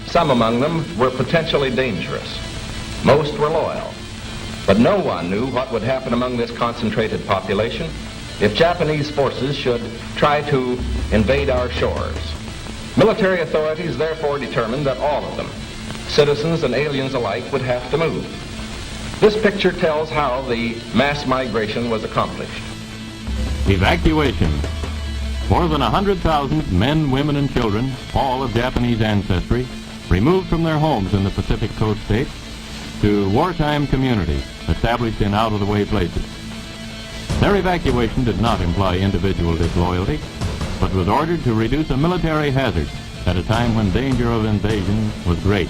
Some among them were potentially dangerous. Most were loyal. But no one knew what would happen among this concentrated population if Japanese forces should try to invade our shores. Military authorities therefore determined that all of them, citizens and aliens alike, would have to move. This picture tells how the mass migration was accomplished. Evacuation. More than 100,000 men, women, and children, all of Japanese ancestry, removed from their homes in the Pacific Coast states to wartime communities established in out-of-the-way places. Their evacuation did not imply individual disloyalty, but was ordered to reduce a military hazard at a time when danger of invasion was great.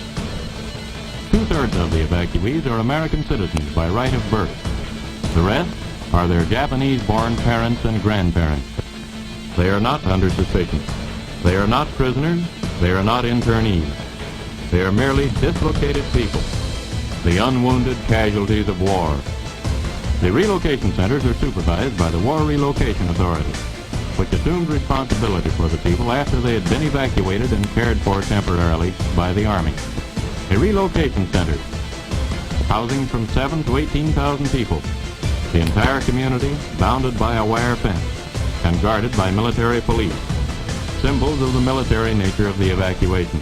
Two-thirds of the evacuees are American citizens by right of birth. The rest are their Japanese-born parents and grandparents. They are not under suspicion. They are not prisoners. They are not internees. They are merely dislocated people, the unwounded casualties of war. The relocation centers are supervised by the War Relocation Authority, which assumed responsibility for the people after they had been evacuated and cared for temporarily by the Army. A relocation center, housing from 7,000 to 18,000 people, the entire community bounded by a wire fence and guarded by military police, symbols of the military nature of the evacuation.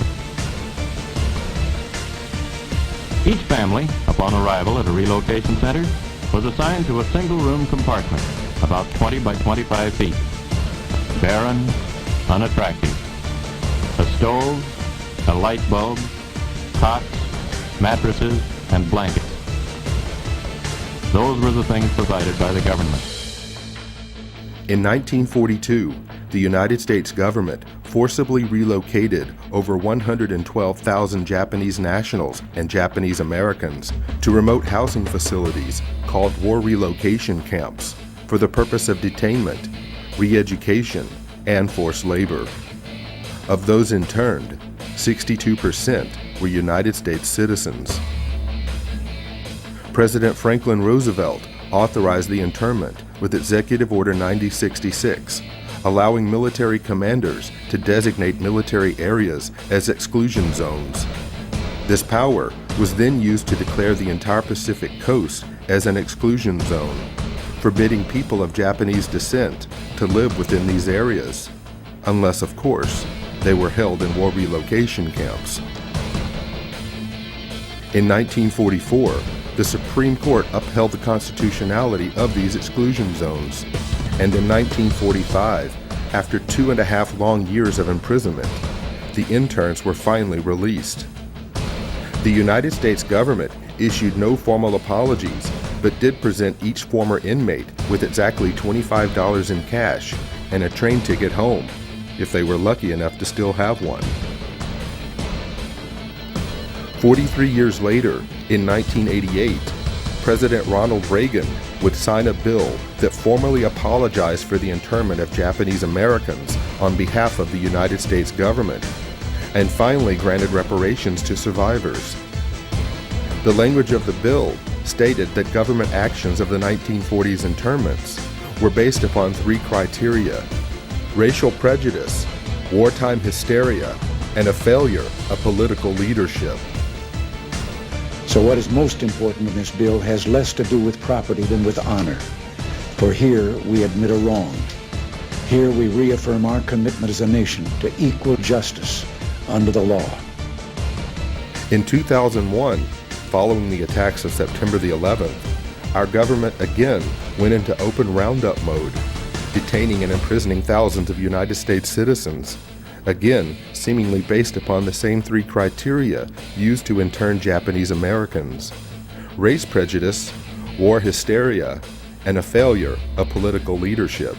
Each family, upon arrival at a relocation center, was assigned to a single-room compartment, about 20 by 25 feet. Barren, unattractive. A stove, a light bulb, cots, mattresses, and blankets. Those were the things provided by the government. In 1942, the United States government forcibly relocated over 112,000 Japanese nationals and Japanese Americans to remote housing facilities called war relocation camps for the purpose of detainment, re-education, and forced labor. Of those interned, 62% were United States citizens. President Franklin Roosevelt authorized the internment with Executive Order 9066, allowing military commanders to designate military areas as exclusion zones. This power was then used to declare the entire Pacific coast as an exclusion zone, forbidding people of Japanese descent to live within these areas, unless, of course, they were held in war relocation camps. In 1944, the Supreme Court upheld the constitutionality of these exclusion zones, and in 1945, after 2.5 long years of imprisonment, the interns were finally released. The United States government issued no formal apologies, but did present each former inmate with exactly $25 in cash and a train ticket home, if they were lucky enough to still have one. 43 years later, in 1988, President Ronald Reagan would sign a bill that formally apologized for the internment of Japanese Americans on behalf of the United States government, and finally granted reparations to survivors. The language of the bill stated that government actions of the 1940s internments were based upon 3 criteria: racial prejudice, wartime hysteria, and a failure of political leadership. So what is most important in this bill has less to do with property than with honor. For here we admit a wrong. Here we reaffirm our commitment as a nation to equal justice under the law. In 2001, following the attacks of September the 11th, our government again went into open roundup mode, detaining and imprisoning thousands of United States citizens, again seemingly based upon the same 3 criteria used to intern Japanese Americans: race prejudice, war hysteria, and a failure of political leadership.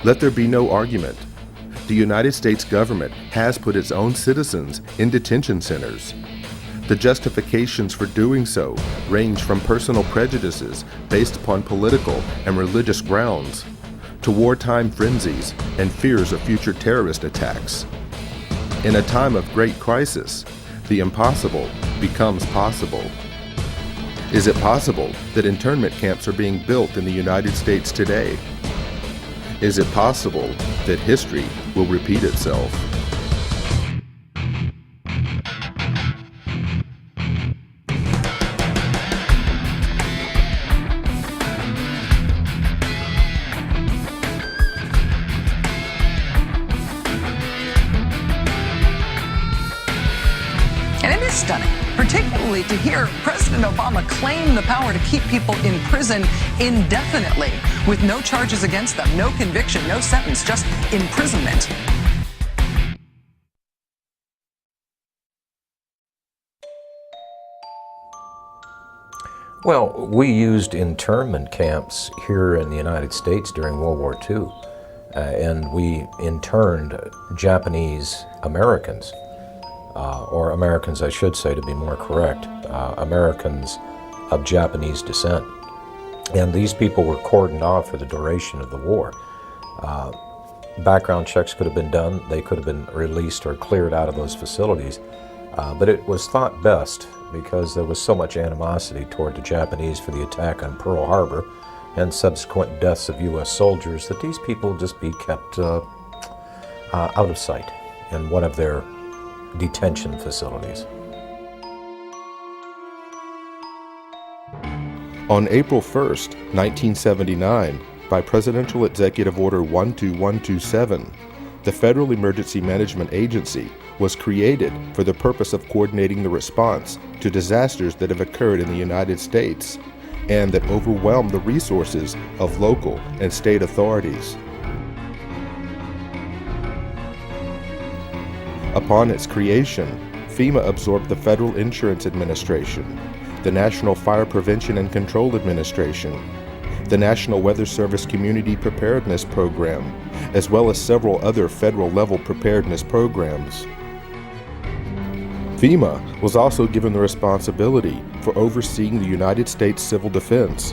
Let there be no argument. The United States government has put its own citizens in detention centers. The justifications for doing so range from personal prejudices based upon political and religious grounds to wartime frenzies and fears of future terrorist attacks. In a time of great crisis, the impossible becomes possible. Is it possible that internment camps are being built in the United States today? Is it possible that history will repeat itself? stunning, particularly to hear President Obama claim the power to keep people in prison indefinitely with no charges against them, no conviction, no sentence, just imprisonment. Well, we used internment camps here in the United States during World War II, and we interned Japanese Americans, or Americans, I should say, to be more correct, Americans of Japanese descent. And these people were cordoned off for the duration of the war. Background checks could have been done. They could have been released or cleared out of those facilities. But it was thought best, because there was so much animosity toward the Japanese for the attack on Pearl Harbor and subsequent deaths of U.S. soldiers, that these people just be kept out of sight in one of their detention facilities. On April 1st, 1979, by Presidential Executive Order 12127, the Federal Emergency Management Agency was created for the purpose of coordinating the response to disasters that have occurred in the United States and that overwhelm the resources of local and state authorities. Upon its creation, FEMA absorbed the Federal Insurance Administration, the National Fire Prevention and Control Administration, the National Weather Service Community Preparedness Program, as well as several other federal-level preparedness programs. FEMA was also given the responsibility for overseeing the United States Civil Defense,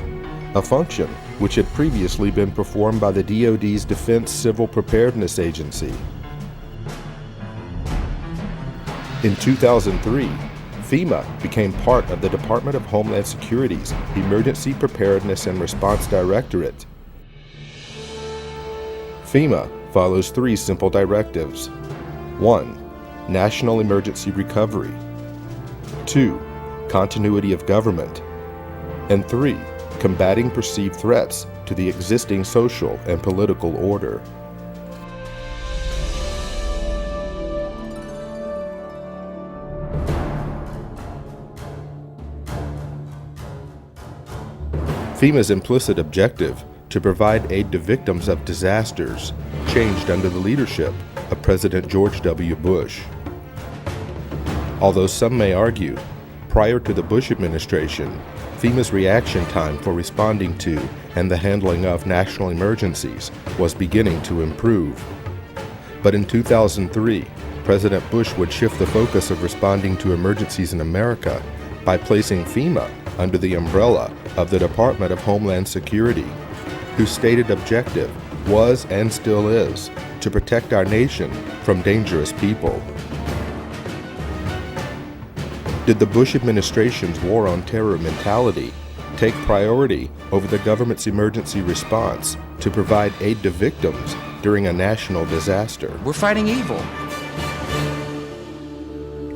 a function which had previously been performed by the DoD's Defense Civil Preparedness Agency. In 2003, FEMA became part of the Department of Homeland Security's Emergency Preparedness and Response Directorate. FEMA follows three simple directives. 1. National emergency recovery. 2. Continuity of government. And 3. Combating perceived threats to the existing social and political order. FEMA's implicit objective to provide aid to victims of disasters changed under the leadership of President George W. Bush. Although some may argue, prior to the Bush administration, FEMA's reaction time for responding to and the handling of national emergencies was beginning to improve. But in 2003, President Bush would shift the focus of responding to emergencies in America by placing FEMA under the umbrella of the Department of Homeland Security, whose stated objective was and still is to protect our nation from dangerous people. Did the Bush administration's war on terror mentality take priority over the government's emergency response to provide aid to victims during a national disaster? We're fighting evil.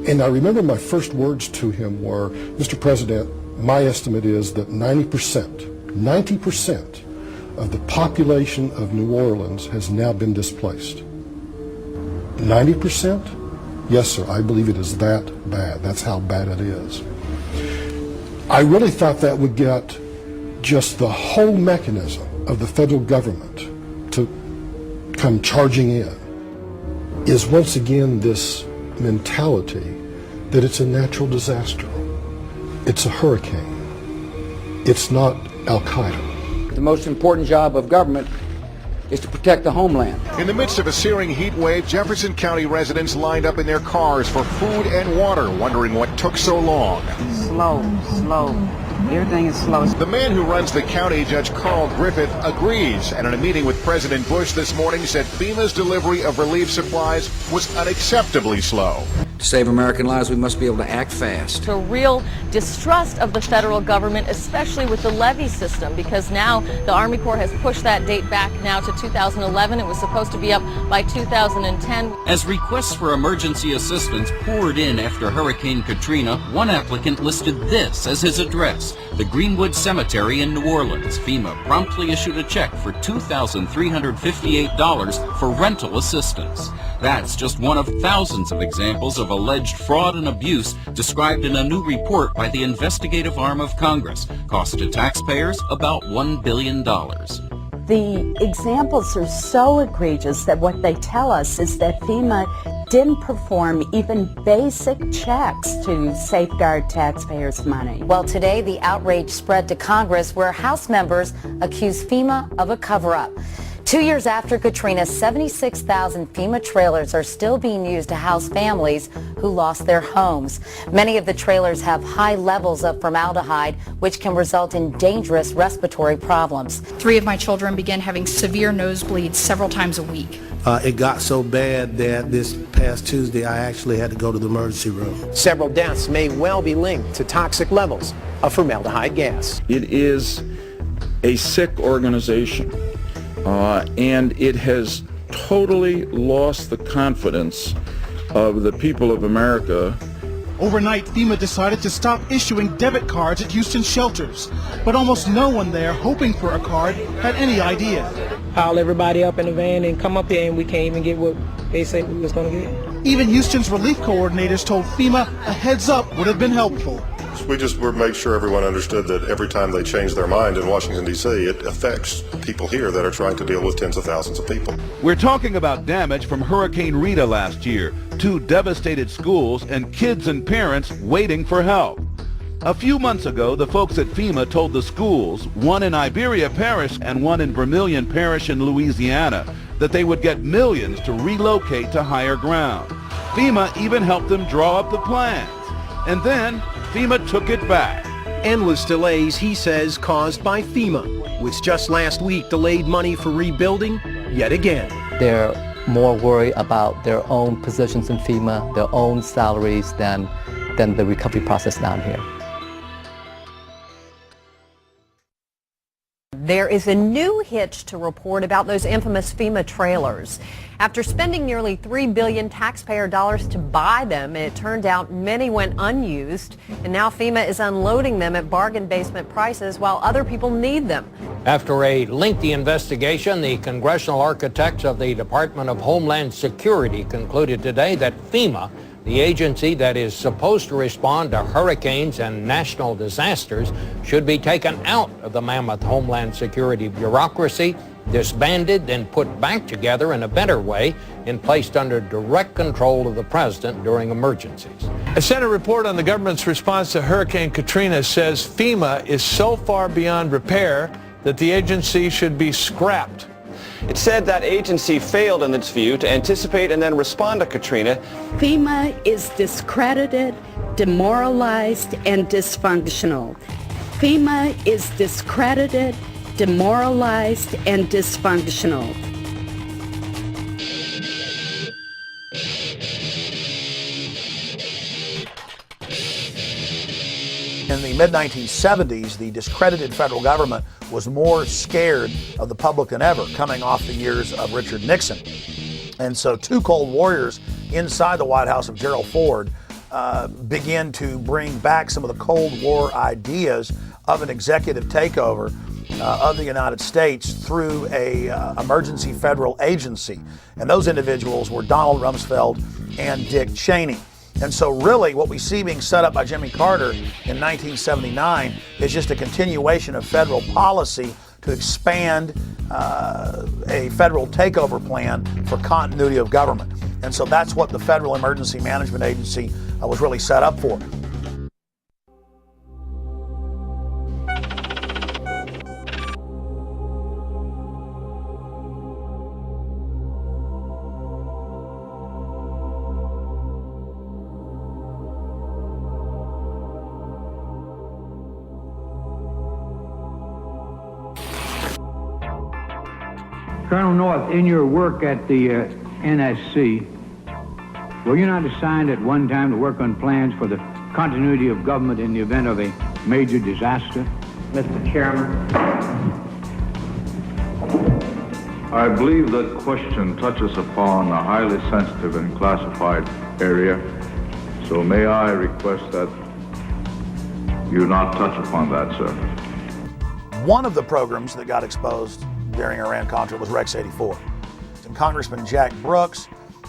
And I remember my first words to him were, Mr. President, my estimate is that 90% of the population of New Orleans has now been displaced. 90%? Yes, sir, I believe it is that bad. That's how bad it is. I really thought that would get just the whole mechanism of the federal government to come charging in, is once again this mentality that it's a natural disaster. It's a hurricane. It's not Al-Qaeda. The most important job of government is to protect the homeland. In the midst of a searing heat wave, Jefferson County residents lined up in their cars for food and water, wondering what took so long. Slow. Everything is slow. The man who runs the county, Judge Carl Griffith, agrees, and in a meeting with President Bush this morning said FEMA's delivery of relief supplies was unacceptably slow. To save American lives, we must be able to act fast. A real distrust of the federal government, especially with the levee system, because now the Army Corps has pushed that date back now to 2011. It was supposed to be up by 2010. As requests for emergency assistance poured in after Hurricane Katrina, one applicant listed this as his address, the Greenwood Cemetery in New Orleans. FEMA promptly issued a check for $2,358 for rental assistance. That's just one of thousands of examples of of alleged fraud and abuse described in a new report by the investigative arm of Congress. Cost to taxpayers about $1 billion. The examples are so egregious that what they tell us is that FEMA didn't perform even basic checks to safeguard taxpayers' money. Well, today the outrage spread to Congress where House members accuse FEMA of a cover-up. 2 years after Katrina, 76,000 FEMA trailers are still being used to house families who lost their homes. Many of the trailers have high levels of formaldehyde, which can result in dangerous respiratory problems. 3 of my children began having severe nosebleeds several times a week. It got so bad that this past Tuesday I actually had to go to the emergency room. Several deaths may well be linked to toxic levels of formaldehyde gas. It is a sick organization. And it has totally lost the confidence of the people of America. Overnight, FEMA decided to stop issuing debit cards at Houston shelters, but almost no one there hoping for a card had any idea. Pile everybody up in the van and come up here and we can't even get what they said we was going to get. Even Houston's relief coordinators told FEMA a heads up would have been helpful. We just made sure everyone understood that every time they change their mind in Washington, D.C., it affects people here that are trying to deal with tens of thousands of people. We're talking about damage from Hurricane Rita last year, 2 devastated schools and kids and parents waiting for help. A few months ago, the folks at FEMA told the schools, one in Iberia Parish and one in Vermilion Parish in Louisiana, that they would get millions to relocate to higher ground. FEMA even helped them draw up the plans. And then FEMA took it back. Endless delays, he says, caused by FEMA, which just last week delayed money for rebuilding yet again. They're more worried about their own positions in FEMA, their own salaries, than the recovery process down here. There is a new hitch to report about those infamous FEMA trailers. After spending nearly $3 billion taxpayer dollars to buy them, it turned out many went unused, and now FEMA is unloading them at bargain basement prices while other people need them. After a lengthy investigation, the congressional architects of the Department of Homeland Security concluded today that FEMA, the agency that is supposed to respond to hurricanes and national disasters, should be taken out of the mammoth Homeland Security bureaucracy, disbanded, then put back together in a better way and placed under direct control of the president during emergencies. A Senate report on the government's response to Hurricane Katrina says FEMA is so far beyond repair that the agency should be scrapped. It said that agency failed in its view to anticipate and then respond to Katrina. FEMA is discredited, demoralized, and dysfunctional. FEMA is discredited, demoralized, and dysfunctional. In the mid-1970s, the discredited federal government was more scared of the public than ever, coming off the years of Richard Nixon. And so 2 Cold Warriors inside the White House of Gerald Ford began to bring back some of the Cold War ideas of an executive takeover of the United States through a emergency federal agency. And those individuals were Donald Rumsfeld and Dick Cheney. And so really what we see being set up by Jimmy Carter in 1979 is just a continuation of federal policy to expand a federal takeover plan for continuity of government. And so that's what the Federal Emergency Management Agency was really set up for. Colonel North, in your work at the NSC, were you not assigned at one time to work on plans for the continuity of government in the event of a major disaster? Mr. Chairman. I believe that question touches upon a highly sensitive and classified area, so may I request that you not touch upon that, sir. One of the programs that got exposed during Iran-Contra was Rex 84. And Congressman Jack Brooks,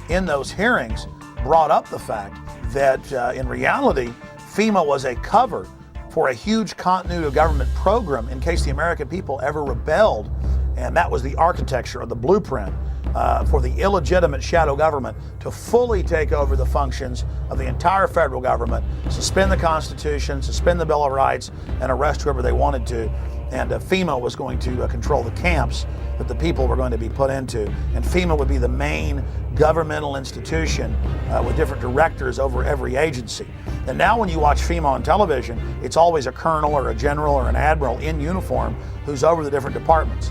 in those hearings, brought up the fact that in reality, FEMA was a cover for a huge continuity of government program in case the American people ever rebelled. And that was the architecture or the blueprint for the illegitimate shadow government to fully take over the functions of the entire federal government, suspend the Constitution, suspend the Bill of Rights, and arrest whoever they wanted to. And FEMA was going to control the camps that the people were going to be put into. And FEMA would be the main governmental institution with different directors over every agency. And now when you watch FEMA on television, it's always a colonel or a general or an admiral in uniform who's over the different departments.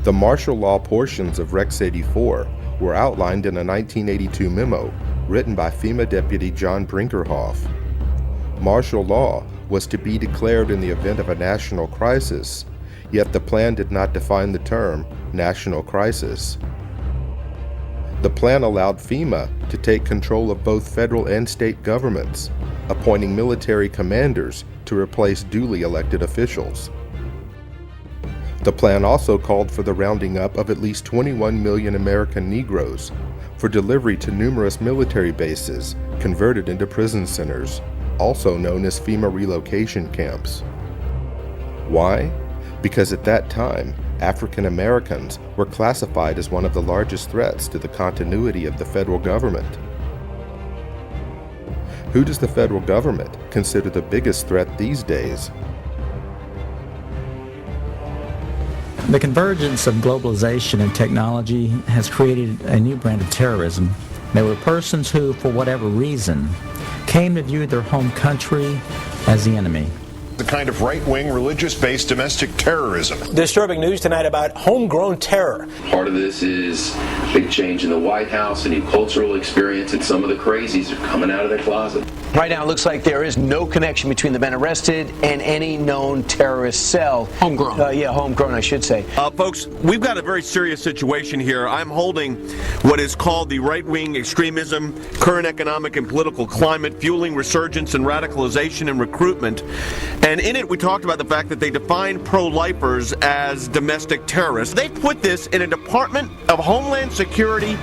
The martial law portions of Rex 84 were outlined in a 1982 memo written by FEMA Deputy John Brinkerhoff. Martial law was to be declared in the event of a national crisis, yet the plan did not define the term national crisis. The plan allowed FEMA to take control of both federal and state governments, appointing military commanders to replace duly elected officials. The plan also called for the rounding up of at least 21 million American Negroes for delivery to numerous military bases converted into prison centers, also known as FEMA relocation camps. Why? Because at that time, African Americans were classified as one of the largest threats to the continuity of the federal government. Who does the federal government consider the biggest threat these days? The convergence of globalization and technology has created a new brand of terrorism. There were persons who, for whatever reason, came to view their home country as the enemy. The kind of right-wing, religious-based domestic terrorism. Disturbing news tonight about homegrown terror. Part of this is big change in the White House, a new cultural experience, and some of the crazies are coming out of their closet. Right now, it looks like there is no connection between the men arrested and any known terrorist cell. Homegrown. Homegrown, I should say. Folks, we've got a very serious situation here. I'm holding what is called the right-wing extremism, current economic and political climate, fueling resurgence and radicalization and recruitment. And in it, we talked about the fact that they define pro-lifers as domestic terrorists. They put this in a Department of Homeland Security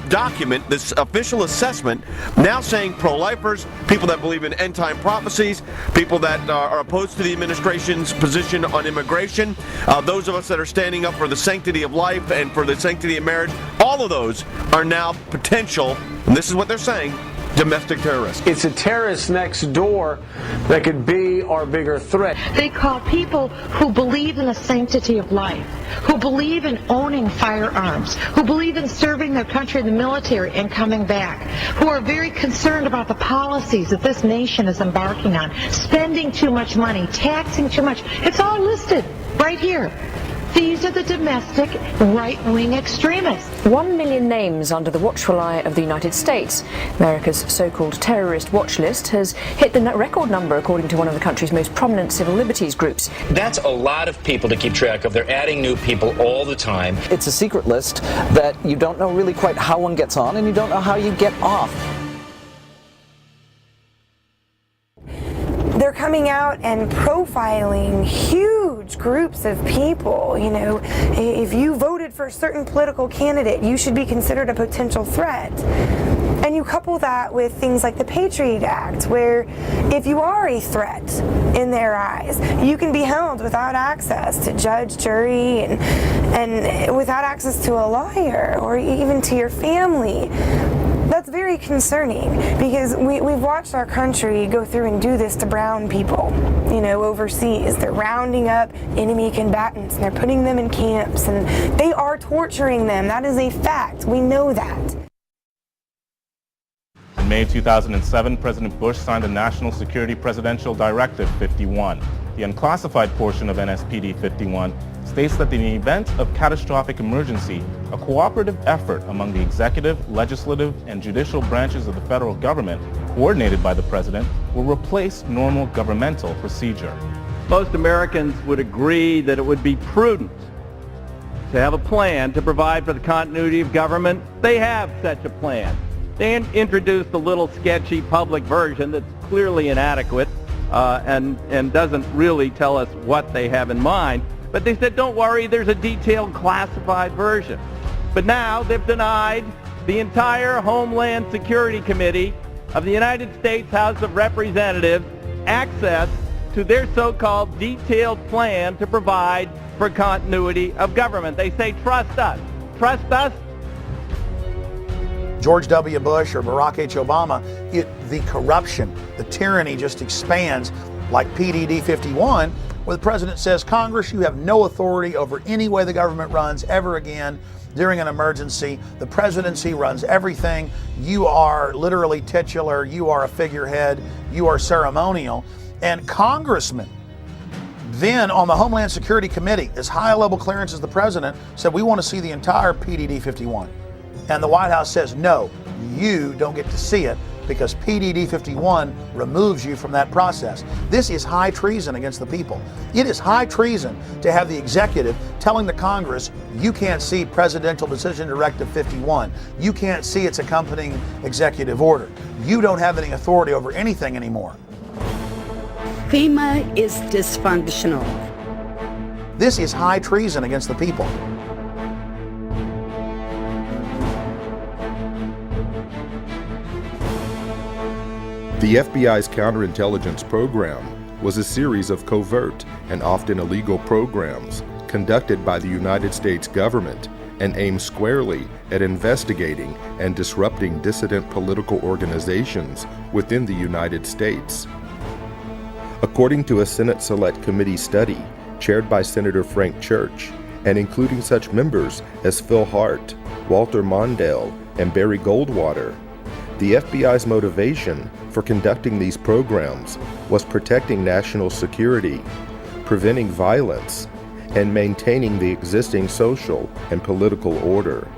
document, this official assessment, now saying pro-lifers, people that believe in end-time prophecies, people that are opposed to the administration's position on immigration, those of us that are standing up for the sanctity of life and for the sanctity of marriage, all of those are now potential, and this is what they're saying, domestic terrorists. It's a terrorist next door that could be our bigger threat. They call people who believe in the sanctity of life, who believe in owning firearms, who believe in serving their country in the military and coming back, who are very concerned about the policies that this nation is embarking on, spending too much money, taxing too much. It's all listed right here. These are the domestic right-wing extremists. 1 million names under the watchful eye of the United States. America's so-called terrorist watch list has hit the record number, according to one of the country's most prominent civil liberties groups. That's a lot of people to keep track of. They're adding new people all the time. It's a secret list that you don't know really quite how one gets on, and you don't know how you get off. They're coming out and profiling huge groups of people. You know, if you voted for a certain political candidate, you should be considered a potential threat. And you couple that with things like the Patriot Act, where if you are a threat in their eyes, you can be held without access to judge, jury, and without access to a lawyer or even to your family. That's very concerning because we've watched our country go through and do this to brown people, you know, overseas. They're rounding up enemy combatants and they're putting them in camps and they are torturing them. That is a fact. We know that. In May 2007, President Bush signed the National Security Presidential Directive 51. The unclassified portion of NSPD 51 states that in the event of catastrophic emergency, a cooperative effort among the executive, legislative, and judicial branches of the federal government, coordinated by the president, will replace normal governmental procedure. Most Americans would agree that it would be prudent to have a plan to provide for the continuity of government. They have such a plan. They introduced a little sketchy public version that's clearly inadequate and doesn't really tell us what they have in mind. But they said, don't worry, there's a detailed classified version. But now they've denied the entire Homeland Security Committee of the United States House of Representatives access to their so-called detailed plan to provide for continuity of government. They say, trust us. Trust us? George W. Bush or Barack H. Obama, the corruption, the tyranny just expands like PDD 51, where the president says, Congress, you have no authority over any way the government runs ever again during an emergency. The presidency runs everything. You are literally titular. You are a figurehead. You are ceremonial. And congressmen then on the Homeland Security Committee, as high a level clearance as the president, said, we want to see the entire PDD 51. And the White House says, no, you don't get to see it because PDD 51 removes you from that process. This is high treason against the people. It is high treason to have the executive telling the Congress, you can't see Presidential Decision Directive 51. You can't see its accompanying executive order. You don't have any authority over anything anymore. FEMA is dysfunctional. This is high treason against the people. The FBI's counterintelligence program was a series of covert and often illegal programs conducted by the United States government and aimed squarely at investigating and disrupting dissident political organizations within the United States. According to a Senate Select Committee study chaired by Senator Frank Church, and including such members as Phil Hart, Walter Mondale, and Barry Goldwater, the FBI's motivation for conducting these programs was protecting national security, preventing violence, and maintaining the existing social and political order.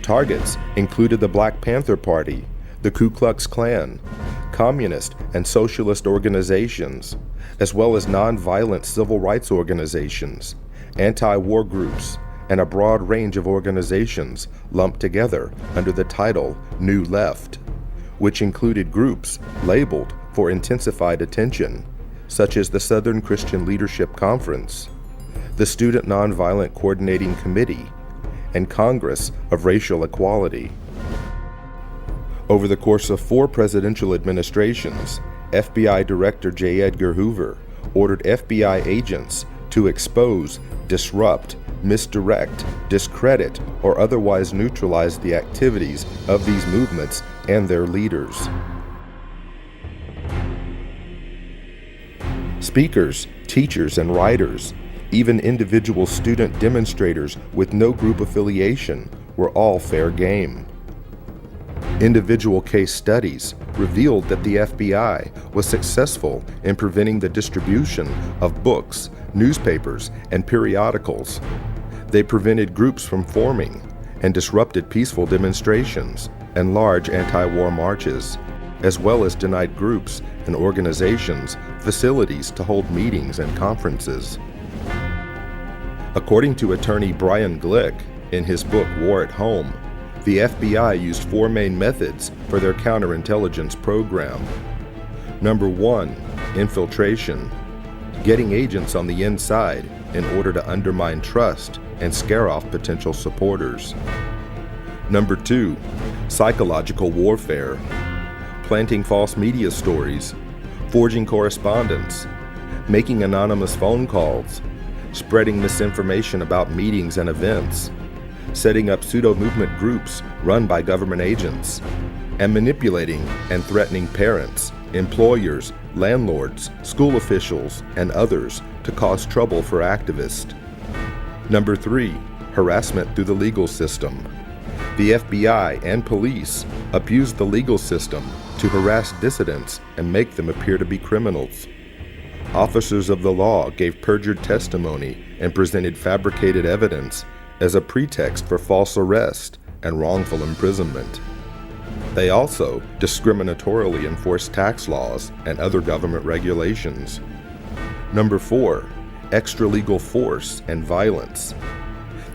Targets included the Black Panther Party, the Ku Klux Klan, communist and socialist organizations, as well as nonviolent civil rights organizations, anti-war groups, and a broad range of organizations lumped together under the title New Left, which included groups labeled for intensified attention, such as the Southern Christian Leadership Conference, the Student Nonviolent Coordinating Committee, and Congress of Racial Equality. Over the course of 4 presidential administrations, FBI Director J. Edgar Hoover ordered FBI agents to expose, disrupt, misdirect, discredit, or otherwise neutralize the activities of these movements and their leaders. Speakers, teachers, and writers, even individual student demonstrators with no group affiliation, were all fair game. Individual case studies revealed that the FBI was successful in preventing the distribution of books, newspapers, and periodicals. They prevented groups from forming and disrupted peaceful demonstrations and large anti-war marches, as well as denied groups and organizations facilities to hold meetings and conferences. According to attorney Brian Glick in his book War at Home, the FBI used 4 main methods for their counterintelligence program. Number 1, infiltration, getting agents on the inside in order to undermine trust and scare off potential supporters. Number 2, psychological warfare, planting false media stories, forging correspondence, making anonymous phone calls, spreading misinformation about meetings and events, setting up pseudo-movement groups run by government agents, and manipulating and threatening parents, employers, landlords, school officials, and others to cause trouble for activists. Number 3, harassment through the legal system. The FBI and police abused the legal system to harass dissidents and make them appear to be criminals. Officers of the law gave perjured testimony and presented fabricated evidence as a pretext for false arrest and wrongful imprisonment. They also discriminatorily enforced tax laws and other government regulations. Number 4, extra-legal force and violence.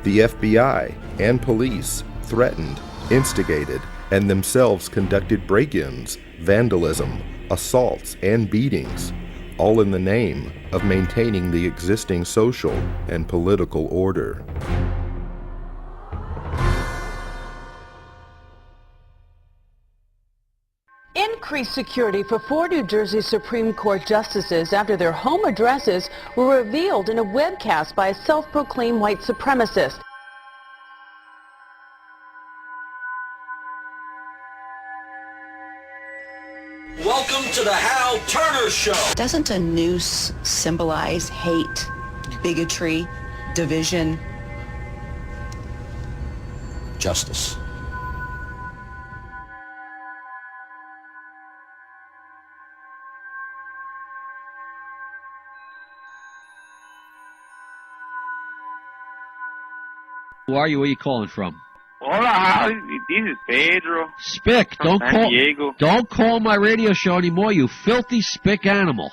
The FBI and police threatened, instigated, and themselves conducted break-ins, vandalism, assaults, and beatings, all in the name of maintaining the existing social and political order. Increased security for 4 New Jersey Supreme Court justices after their home addresses were revealed in a webcast by a self-proclaimed white supremacist. Welcome to the Hal Turner Show. Doesn't a noose symbolize hate, bigotry, division? Justice. Who are you? Where are you calling from? Hola, this is Pedro. Spick, From San Diego. don't call my radio show anymore, you filthy spick animal.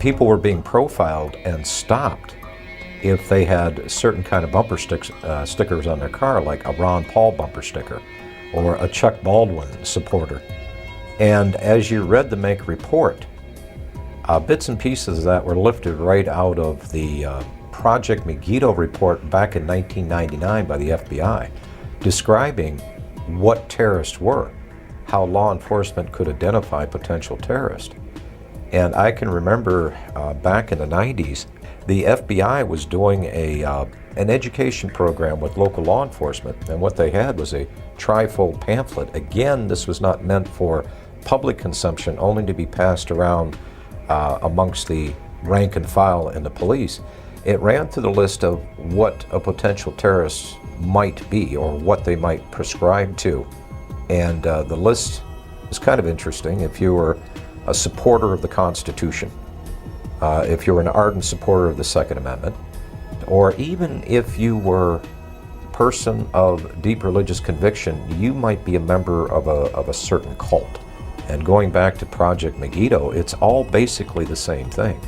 People were being profiled and stopped if they had certain kind of bumper stickers on their car, like a Ron Paul bumper sticker or a Chuck Baldwin supporter. And as you read the Make report, bits and pieces of that were lifted right out of the Project Megiddo report back in 1999 by the FBI, describing what terrorists were, how law enforcement could identify potential terrorists. And I can remember back in the 90s, the FBI was doing an education program with local law enforcement, and what they had was a trifold pamphlet. Again, this was not meant for public consumption, only to be passed around amongst the rank and file in the police. It ran through the list of what a potential terrorist might be or what they might prescribe to. And the list is kind of interesting. If you were a supporter of the Constitution, if you were an ardent supporter of the Second Amendment, or even if you were a person of deep religious conviction, you might be a member of a certain cult. And going back to Project Megiddo, it's all basically the same thing.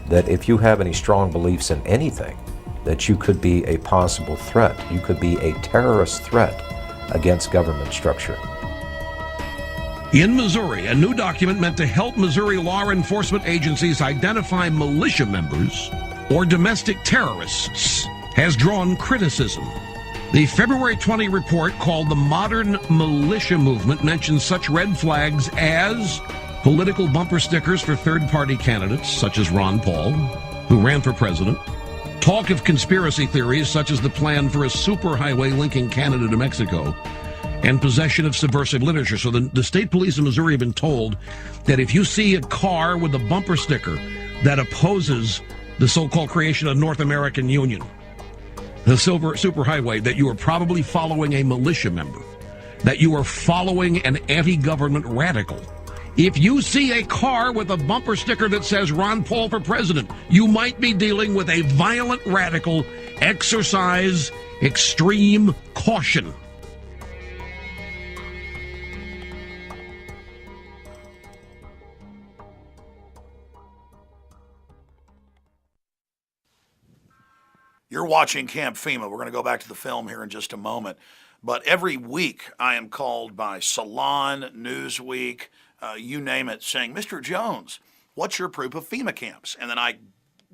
That if you have any strong beliefs in anything, that you could be a possible threat. You could be a terrorist threat against government structure. In Missouri, a new document meant to help Missouri law enforcement agencies identify militia members or domestic terrorists has drawn criticism. The February 20 report, called the Modern Militia Movement, mentions such red flags as political bumper stickers for third-party candidates, such as Ron Paul, who ran for president, talk of conspiracy theories, such as the plan for a superhighway linking Canada to Mexico, and possession of subversive literature. So the state police in Missouri have been told that if you see a car with a bumper sticker that opposes the so-called creation of North American Union, the superhighway, that you are probably following a militia member, that you are following an anti-government radical. If you see a car with a bumper sticker that says Ron Paul for president, you might be dealing with a violent radical. Exercise extreme caution. You're watching Camp FEMA. We're going to go back to the film here in just a moment. But every week I am called by Salon, Newsweek, you name it, saying, Mr. Jones, what's your proof of FEMA camps? And then I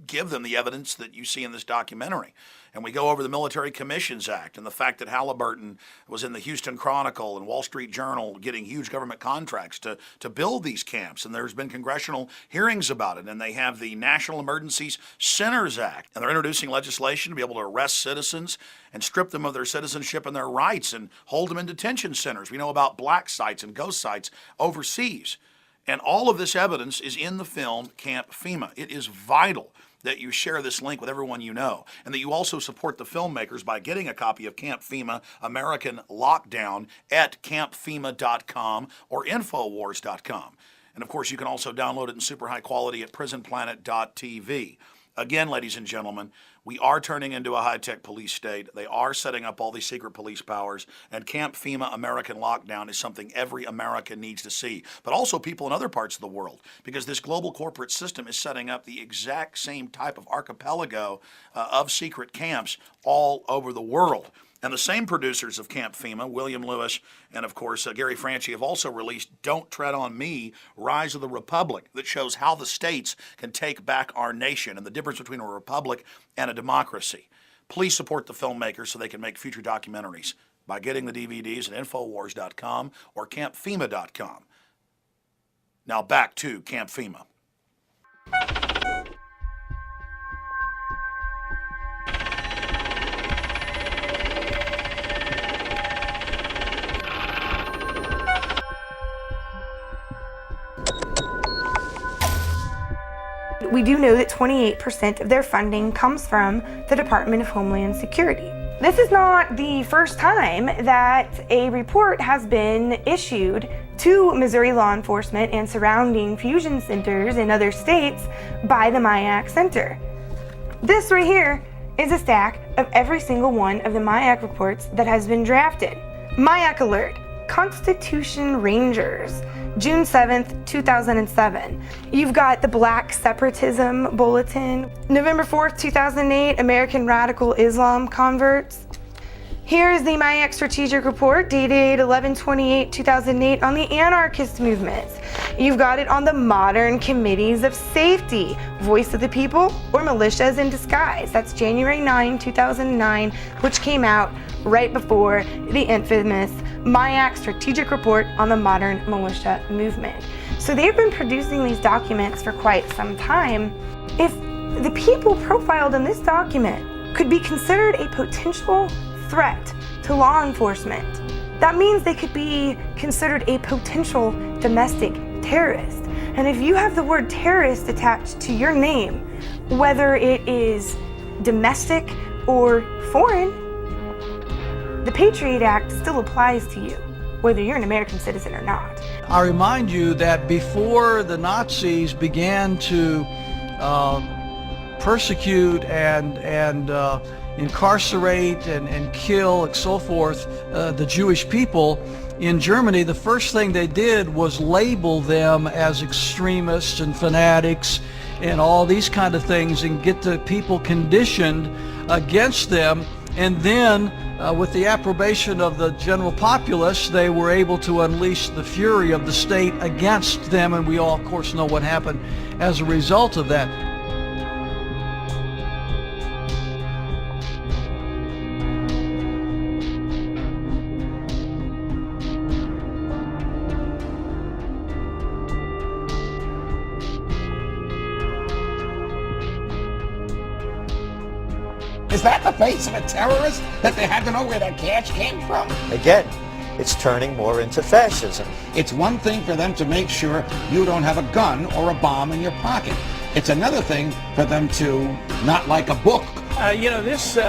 give them the evidence that you see in this documentary. And we go over the Military Commissions Act and the fact that Halliburton was in the Houston Chronicle and Wall Street Journal getting huge government contracts to build these camps. And there's been congressional hearings about it. And they have the National Emergencies Centers Act. And they're introducing legislation to be able to arrest citizens and strip them of their citizenship and their rights and hold them in detention centers. We know about black sites and ghost sites overseas. And all of this evidence is in the film Camp FEMA. It is vital that you share this link with everyone you know, and that you also support the filmmakers by getting a copy of Camp FEMA American Lockdown at campfema.com or infowars.com. And of course, you can also download it in super high quality at prisonplanet.tv. Again, ladies and gentlemen, we are turning into a high-tech police state. They are setting up all these secret police powers, and Camp FEMA American Lockdown is something every American needs to see, but also people in other parts of the world, because this global corporate system is setting up the exact same type of archipelago of secret camps all over the world. And the same producers of Camp FEMA, William Lewis and, of course, Gary Franchi, have also released Don't Tread on Me, Rise of the Republic, that shows how the states can take back our nation and the difference between a republic and a democracy. Please support the filmmakers so they can make future documentaries by getting the DVDs at Infowars.com or CampFEMA.com. Now back to Camp FEMA. We do know that 28% of their funding comes from the Department of Homeland Security. This is not the first time that a report has been issued to Missouri law enforcement and surrounding fusion centers in other states by the MIAC Center. This right here is a stack of every single one of the MIAC reports that has been drafted. MIAC Alert, Constitution Rangers, June 7th, 2007. You've got the Black Separatism Bulletin, November 4th, 2008, American Radical Islam Converts. Here's the MIAC Strategic Report dated 11/28/2008 on the anarchist movements. You've got it on the Modern Committees of Safety, Voice of the People, or Militias in Disguise. That's January 9, 2009, which came out right before the infamous MIAC Strategic Report on the Modern Militia Movement. So they've been producing these documents for quite some time. If the people profiled in this document could be considered a potential threat to law enforcement, that means they could be considered a potential domestic terrorist. And if you have the word terrorist attached to your name, whether it is domestic or foreign, the Patriot Act still applies to you, whether you're an American citizen or not. I remind you that before the Nazis began to persecute and incarcerate and kill and so forth the Jewish people in Germany, the first thing they did was label them as extremists and fanatics and all these kind of things and get the people conditioned against them. And then with the approbation of the general populace, they were able to unleash the fury of the state against them, and we all, of course, know what happened as a result of that. Is that the face of a terrorist, that they had to know where that cash came from? Again, it's turning more into fascism. It's one thing for them to make sure you don't have a gun or a bomb in your pocket. It's another thing for them to not like a book. This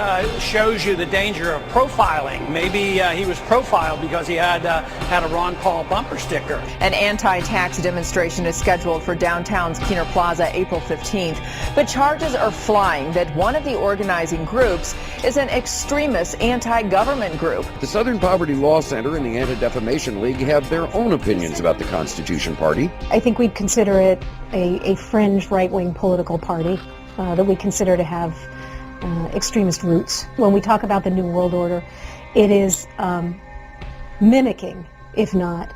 shows you the danger of profiling. Maybe he was profiled because he had a Ron Paul bumper sticker. An anti-tax demonstration is scheduled for downtown's Keener Plaza April 15th, but charges are flying that one of the organizing groups is an extremist anti-government group. The Southern Poverty Law Center and the Anti-Defamation League have their own opinions about the Constitution Party. I think we'd consider it a fringe right-wing political party that we consider to have extremist roots. When we talk about the New World Order, it is mimicking, if not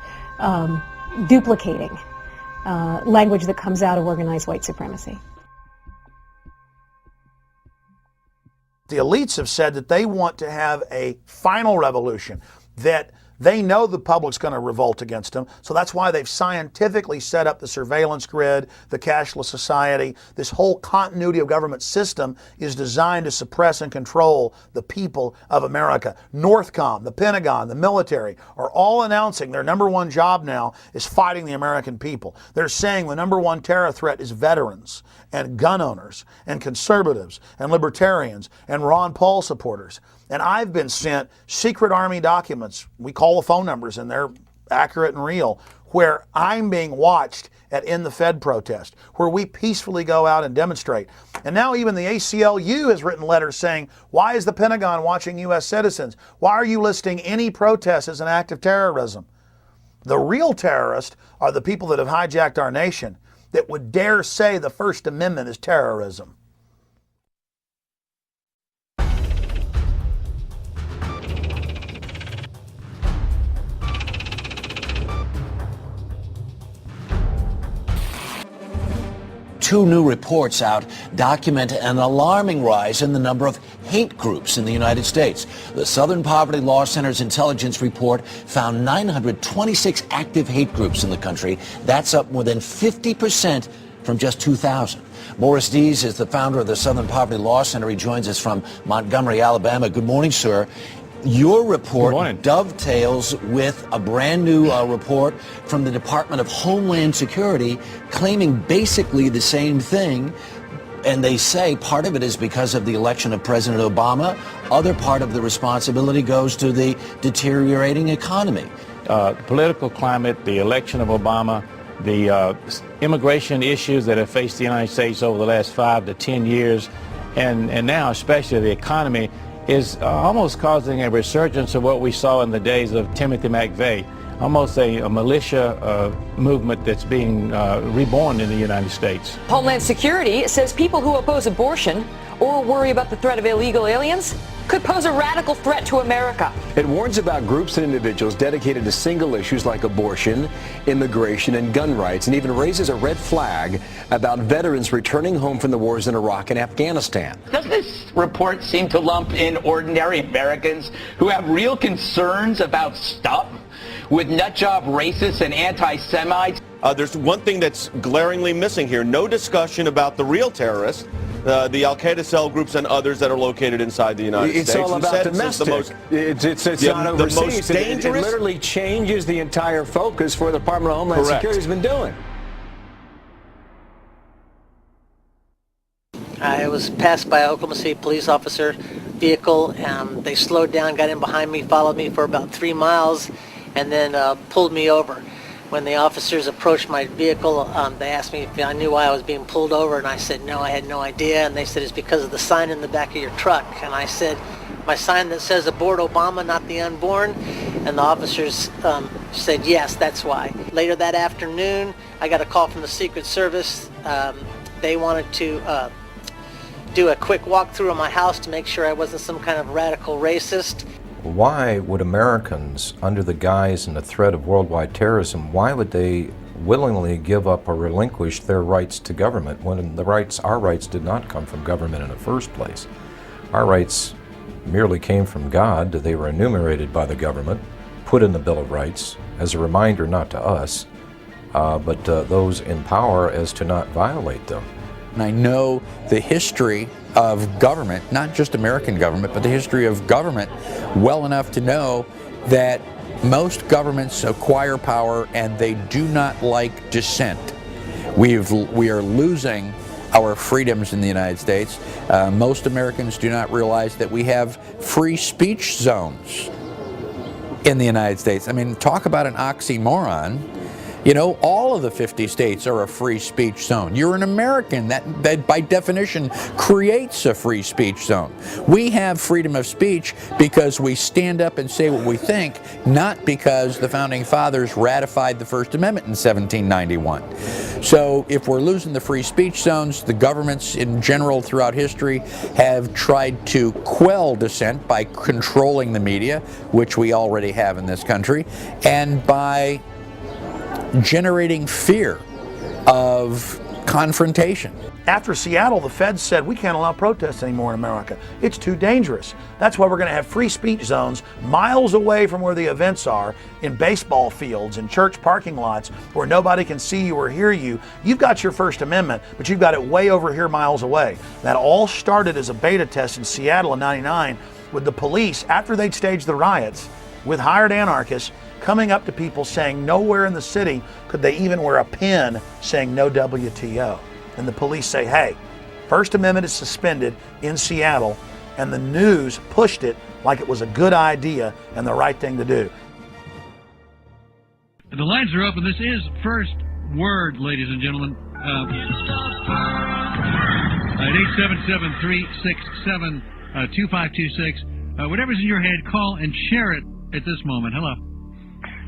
duplicating, language that comes out of organized white supremacy. The elites have said that they want to have a final revolution, that they know the public's going to revolt against them, so that's why they've scientifically set up the surveillance grid, the cashless society. This whole continuity of government system is designed to suppress and control the people of America. Northcom, the Pentagon, the military are all announcing their number one job now is fighting the American people. They're saying the number one terror threat is veterans and gun owners and conservatives and libertarians and Ron Paul supporters. And I've been sent secret Army documents. We call the phone numbers and they're accurate and real, where I'm being watched at In the Fed protest, where we peacefully go out and demonstrate. And now even the ACLU has written letters saying, why is the Pentagon watching U.S. citizens? Why are you listing any protest as an act of terrorism? The real terrorists are the people that have hijacked our nation that would dare say the First Amendment is terrorism. Two new reports out document an alarming rise in the number of hate groups in the United States. The Southern Poverty Law Center's intelligence report found 926 active hate groups in the country. That's up more than 50% from just 2000. Morris Dees is the founder of the Southern Poverty Law Center. He joins us from Montgomery, Alabama. Good morning, sir. Your report dovetails with a brand new report from the Department of Homeland Security claiming basically the same thing. And they say part of it is because of the election of President Obama. Other part of the responsibility goes to the deteriorating economy. The political climate, the election of Obama, the immigration issues that have faced the United States over the last 5 to 10 years, and now especially the economy, is almost causing a resurgence of what we saw in the days of Timothy McVeigh, almost a militia movement that's being reborn in the United States. Homeland Security says people who oppose abortion or worry about the threat of illegal aliens could pose a radical threat to America. It warns about groups and individuals dedicated to single issues like abortion, immigration, and gun rights, and even raises a red flag about veterans returning home from the wars in Iraq and Afghanistan. Does this report seem to lump in ordinary Americans who have real concerns about stuff with nutjob racists and anti-Semites? There's one thing that's glaringly missing here. No discussion about the real terrorists, the al-Qaeda cell groups and others that are located inside the United States. It's all about domestic. It's not overseas. The most dangerous. It literally changes the entire focus for the Department of Homeland Security has been doing. I was passed by an Oklahoma City police officer vehicle. They slowed down, got in behind me, followed me for about 3 miles, and then pulled me over. When the officers approached my vehicle, they asked me if I knew why I was being pulled over, and I said no, I had no idea. And they said it's because of the sign in the back of your truck. And I said, my sign that says aboard Obama, not the unborn. And the officers said yes, that's why. Later that afternoon, I got a call from the Secret Service. They wanted to do a quick walkthrough of my house to make sure I wasn't some kind of radical racist. Why would Americans, under the guise and the threat of worldwide terrorism, why would they willingly give up or relinquish their rights to government when our rights did not come from government in the first place? Our rights merely came from God. They were enumerated by the government, put in the Bill of Rights as a reminder not to us, but those in power as to not violate them. And I know the history of government, not just American government, but the history of government well enough to know that most governments acquire power and they do not like dissent. We are losing our freedoms in the United States. Most Americans do not realize that we have free speech zones in the United States. I mean, talk about an oxymoron. You know, all of the 50 states are a free speech zone. You're an American. That by definition creates a free speech zone. We have freedom of speech because we stand up and say what we think, not because the Founding Fathers ratified the First Amendment in 1791. So if we're losing the free speech zones, the governments in general throughout history have tried to quell dissent by controlling the media, which we already have in this country, and by generating fear of confrontation. After Seattle, the feds said we can't allow protests anymore in America. It's too dangerous. That's why we're going to have free speech zones miles away from where the events are, in baseball fields, in church parking lots, where nobody can see you or hear you. You've got your First Amendment, but you've got it way over here miles away. That all started as a beta test in Seattle in '99 with the police, after they'd staged the riots, with hired anarchists, coming up to people saying nowhere in the city could they even wear a pin saying no WTO. And the police say, hey, First Amendment is suspended in Seattle, and the news pushed it like it was a good idea and the right thing to do. The lines are open. This is First Word, ladies and gentlemen. At 877-367-2526. Whatever's in your head, call and share it at this moment. Hello.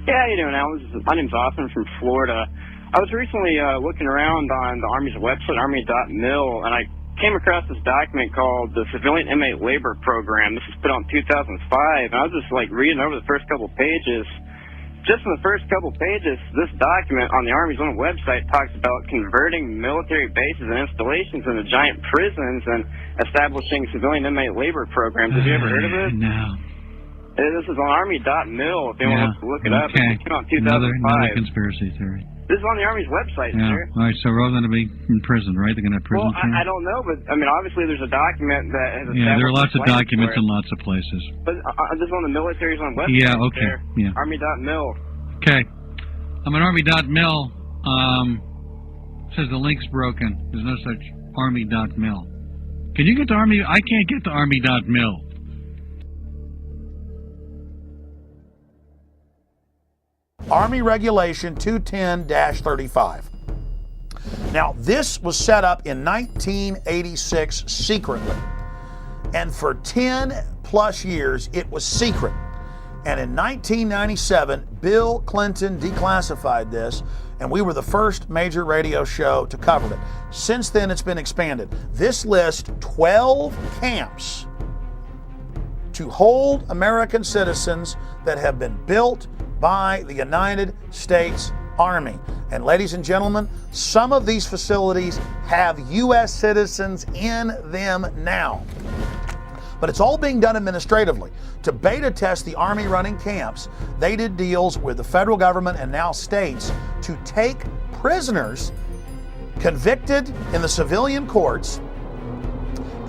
Yeah, how you doing, Al? My name's Austin from Florida. I was recently looking around on the Army's website, Army.mil, and I came across this document called the Civilian Inmate Labor Program. This was put on in 2005, and I was just like reading over the first couple pages. Just in the first couple pages, this document on the Army's own website talks about converting military bases and installations into giant prisons and establishing civilian inmate labor programs. Have you ever heard of this? No. This is on Army.mil, if anyone wants to look it up. Okay. It came out in 2005. Another conspiracy theory. This is on the Army's website, Yeah. sir. All right, so we're all going to be in prison, right? They're going to have prison Well, terms? I don't know, but, I mean, obviously there's a document that has Yeah, there are lots of plans documents for in it. lots of places. But this is on the military's own website. Yeah, okay. Sir. Yeah. Army.mil. Okay. I'm at Army.mil. Says the link's broken. There's no such Army.mil. Can you get to Army? I can't get to Army.mil. Army Regulation 210-35. Now, this was set up in 1986 secretly, and for 10 plus years it was secret. And in 1997, Bill Clinton declassified this, and we were the first major radio show to cover it. Since then, it's been expanded. This lists 12 camps to hold American citizens that have been built by the United States Army. And ladies and gentlemen, some of these facilities have U.S. citizens in them now. But it's all being done administratively. To beta test the Army running camps, they did deals with the federal government and now states to take prisoners convicted in the civilian courts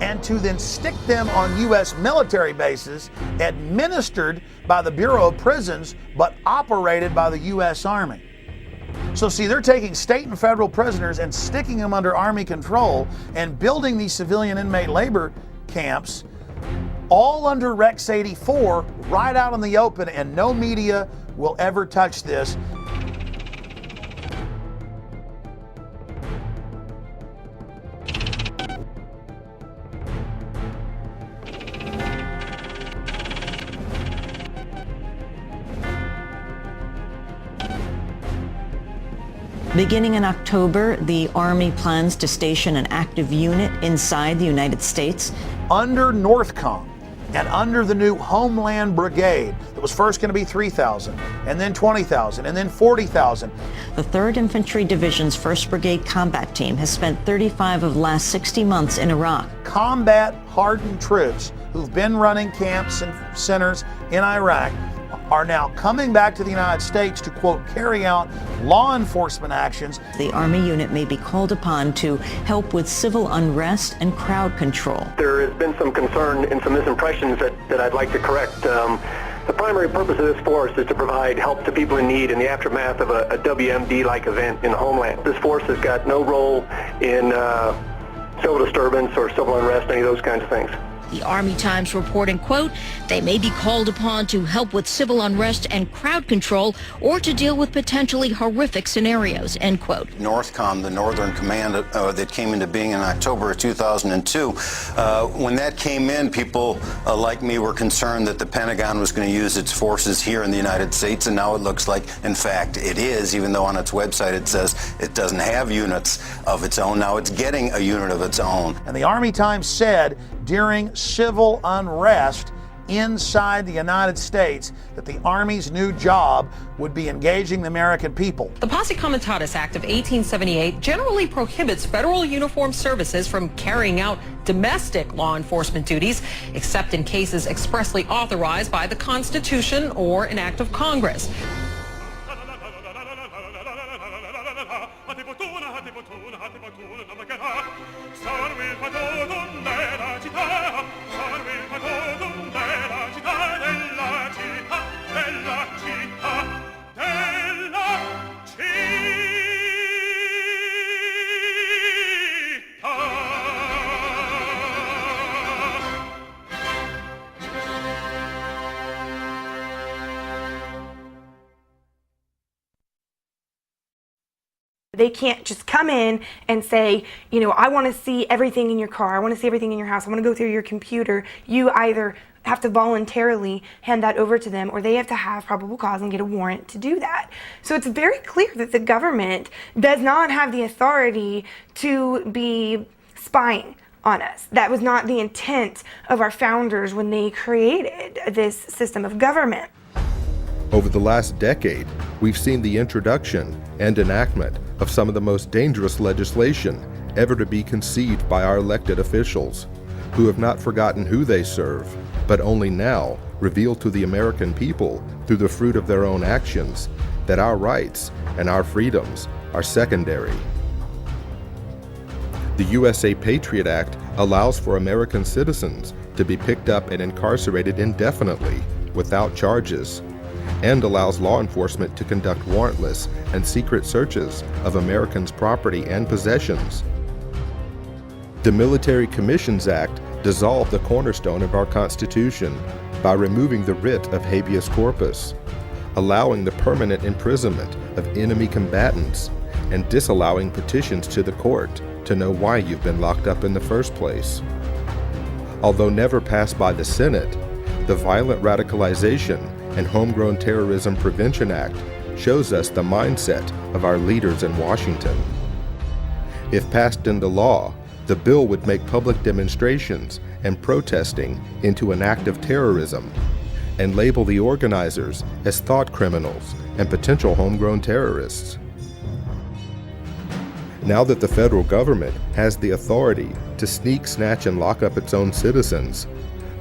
and to then stick them on U.S. military bases administered by the Bureau of Prisons but operated by the U.S. Army. So see, they're taking state and federal prisoners and sticking them under Army control and building these civilian inmate labor camps all under Rex 84 right out in the open, and no media will ever touch this. Beginning in October, the Army plans to station an active unit inside the United States. Under NORTHCOM and under the new Homeland Brigade, that was first going to be 3,000, and then 20,000, and then 40,000. The 3rd Infantry Division's 1st Brigade combat team has spent 35 of the last 60 months in Iraq. Combat-hardened troops who've been running camps and centers in Iraq are now coming back to the United States to, quote, carry out law enforcement actions. The Army unit may be called upon to help with civil unrest and crowd control. There has been some concern and some misimpressions that I'd like to correct. The primary purpose of this force is to provide help to people in need in the aftermath of a WMD-like event in the homeland. This force has got no role in civil disturbance or civil unrest, any of those kinds of things. The Army Times reporting, quote, they may be called upon to help with civil unrest and crowd control or to deal with potentially horrific scenarios, end quote. NORTHCOM, the Northern Command that came into being in October of 2002, when that came in, people like me were concerned that the Pentagon was going to use its forces here in the United States, and now it looks like, in fact, it is, even though on its website it says it doesn't have units of its own. Now it's getting a unit of its own. And the Army Times said during civil unrest inside the United States that the Army's new job would be engaging the American people. The Posse Comitatus Act of 1878 generally prohibits federal uniformed services from carrying out domestic law enforcement duties, except in cases expressly authorized by the Constitution or an act of Congress. They can't just come in and say, you know, I want to see everything in your car, I want to see everything in your house, I want to go through your computer. You either have to voluntarily hand that over to them, or they have to have probable cause and get a warrant to do that. So it's very clear that the government does not have the authority to be spying on us. That was not the intent of our founders when they created this system of government. Over the last decade, we've seen the introduction and enactment of some of the most dangerous legislation ever to be conceived by our elected officials, who have not forgotten who they serve, but only now reveal to the American people, through the fruit of their own actions, that our rights and our freedoms are secondary. The USA Patriot Act allows for American citizens to be picked up and incarcerated indefinitely without charges, and allows law enforcement to conduct warrantless and secret searches of Americans' property and possessions. The Military Commissions Act dissolved the cornerstone of our Constitution by removing the writ of habeas corpus, allowing the permanent imprisonment of enemy combatants, and disallowing petitions to the court to know why you've been locked up in the first place. Although never passed by the Senate, the Violent Radicalization and Homegrown Terrorism Prevention Act shows us the mindset of our leaders in Washington. If passed into law, the bill would make public demonstrations and protesting into an act of terrorism, and label the organizers as thought criminals and potential homegrown terrorists. Now that the federal government has the authority to sneak, snatch, and lock up its own citizens,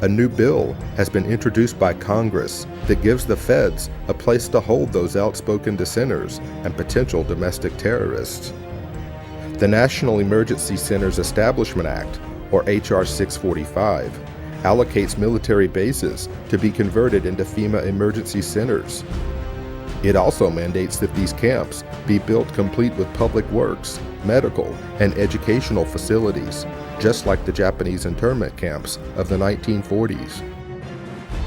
a new bill has been introduced by Congress that gives the feds a place to hold those outspoken dissenters and potential domestic terrorists. The National Emergency Centers Establishment Act, or H.R. 645, allocates military bases to be converted into FEMA emergency centers. It also mandates that these camps be built complete with public works, medical, and educational facilities, just like the Japanese internment camps of the 1940s.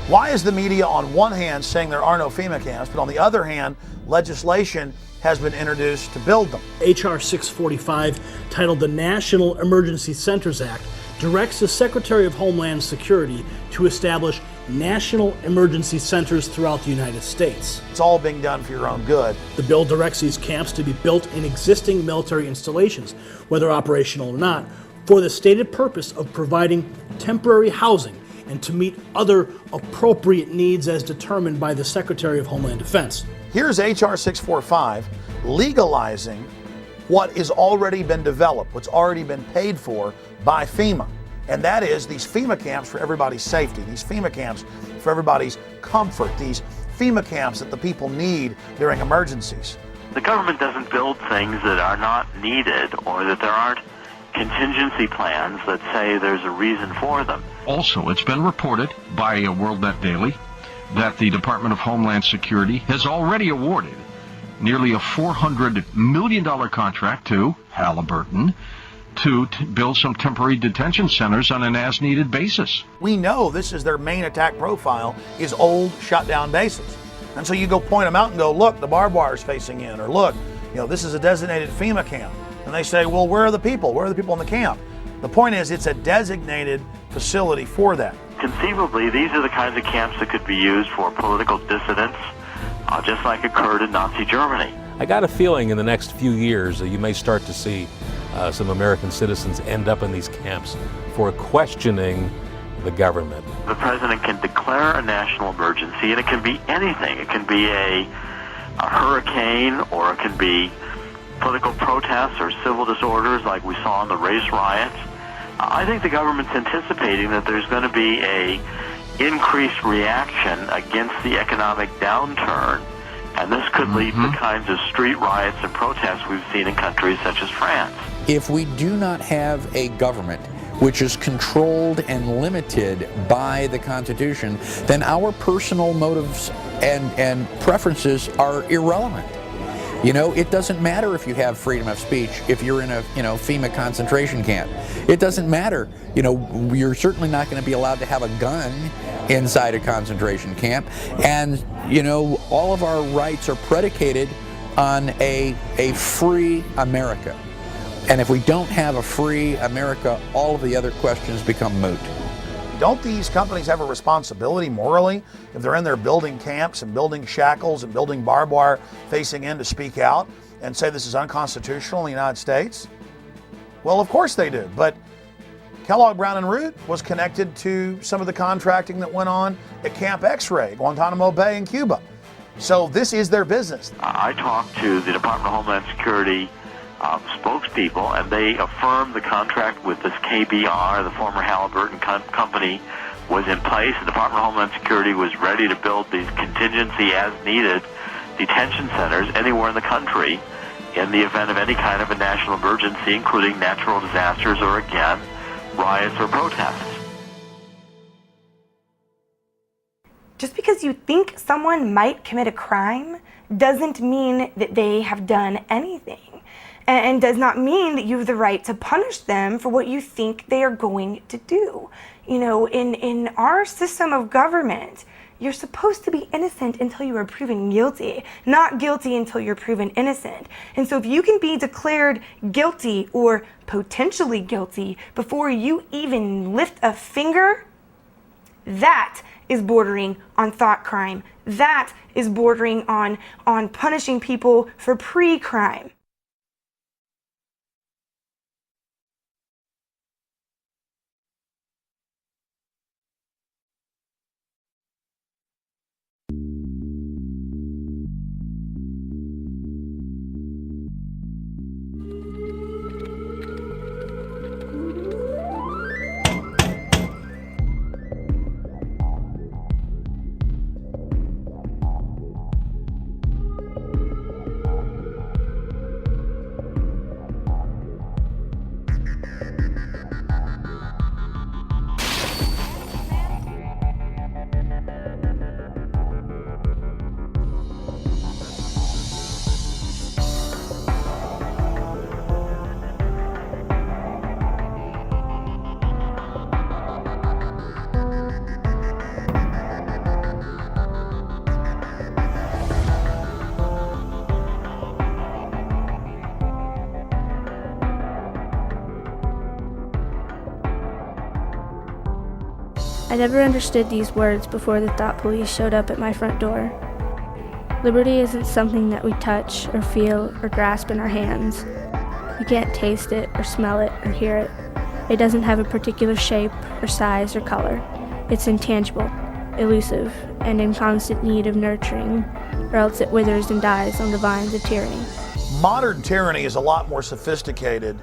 Why is the media on one hand saying there are no FEMA camps, but on the other hand, legislation has been introduced to build them? H.R. 645, titled the National Emergency Centers Act, directs the Secretary of Homeland Security to establish national emergency centers throughout the United States. It's all being done for your own good. The bill directs these camps to be built in existing military installations, whether operational or not, for the stated purpose of providing temporary housing and to meet other appropriate needs as determined by the Secretary of Homeland Defense. Here's H.R. 645 legalizing what has already been developed, what's already been paid for by FEMA. And that is these FEMA camps for everybody's safety, these FEMA camps for everybody's comfort, these FEMA camps that the people need during emergencies. The government doesn't build things that are not needed or that there aren't contingency plans that say there's a reason for them. Also, it's been reported by WorldNet Daily that the Department of Homeland Security has already awarded nearly a $400 million contract to Halliburton to build some temporary detention centers on an as-needed basis. We know this is their main attack profile, is old, shut-down bases. And so you go point them out and go, look, the barbed wire's facing in, or look, this is a designated FEMA camp. And they say, well, where are the people? Where are the people in the camp? The point is, it's a designated facility for that. Conceivably, these are the kinds of camps that could be used for political dissidents, just like occurred in Nazi Germany. I got a feeling in the next few years that you may start to see some American citizens end up in these camps for questioning the government. The president can declare a national emergency, and it can be anything. It can be a hurricane, or it can be political protests or civil disorders like we saw in the race riots. I think the government's anticipating that there's going to be a increased reaction against the economic downturn, and this could lead to the kinds of street riots and protests we've seen in countries such as France. If we do not have a government which is controlled and limited by the Constitution, then our personal motives and preferences are irrelevant. It doesn't matter if you have freedom of speech if you're in a FEMA concentration camp. It doesn't matter. You're certainly not going to be allowed to have a gun inside a concentration camp. And all of our rights are predicated on a free America. And if we don't have a free America, all of the other questions become moot. Don't these companies have a responsibility morally if they're in there building camps and building shackles and building barbed wire facing in to speak out and say this is unconstitutional in the United States? Well, of course they do. But Kellogg Brown and Root was connected to some of the contracting that went on at Camp X-Ray, Guantanamo Bay in Cuba. So this is their business. I talked to the Department of Homeland Security spokespeople, and they affirmed the contract with this KBR, the former Halliburton company, was in place. The Department of Homeland Security was ready to build these contingency as needed detention centers anywhere in the country in the event of any kind of a national emergency, including natural disasters or, again, riots or protests. Just because you think someone might commit a crime doesn't mean that they have done anything, and does not mean that you have the right to punish them for what you think they are going to do. You know, in our system of government, you're supposed to be innocent until you are proven guilty, not guilty until you're proven innocent. And so if you can be declared guilty or potentially guilty before you even lift a finger, that is bordering on thought crime. That is bordering on punishing people for pre-crime. I never understood these words before the thought police showed up at my front door. Liberty isn't something that we touch or feel or grasp in our hands. You can't taste it or smell it or hear it. It doesn't have a particular shape or size or color. It's intangible, elusive, and in constant need of nurturing, or else it withers and dies on the vines of tyranny. Modern tyranny is a lot more sophisticated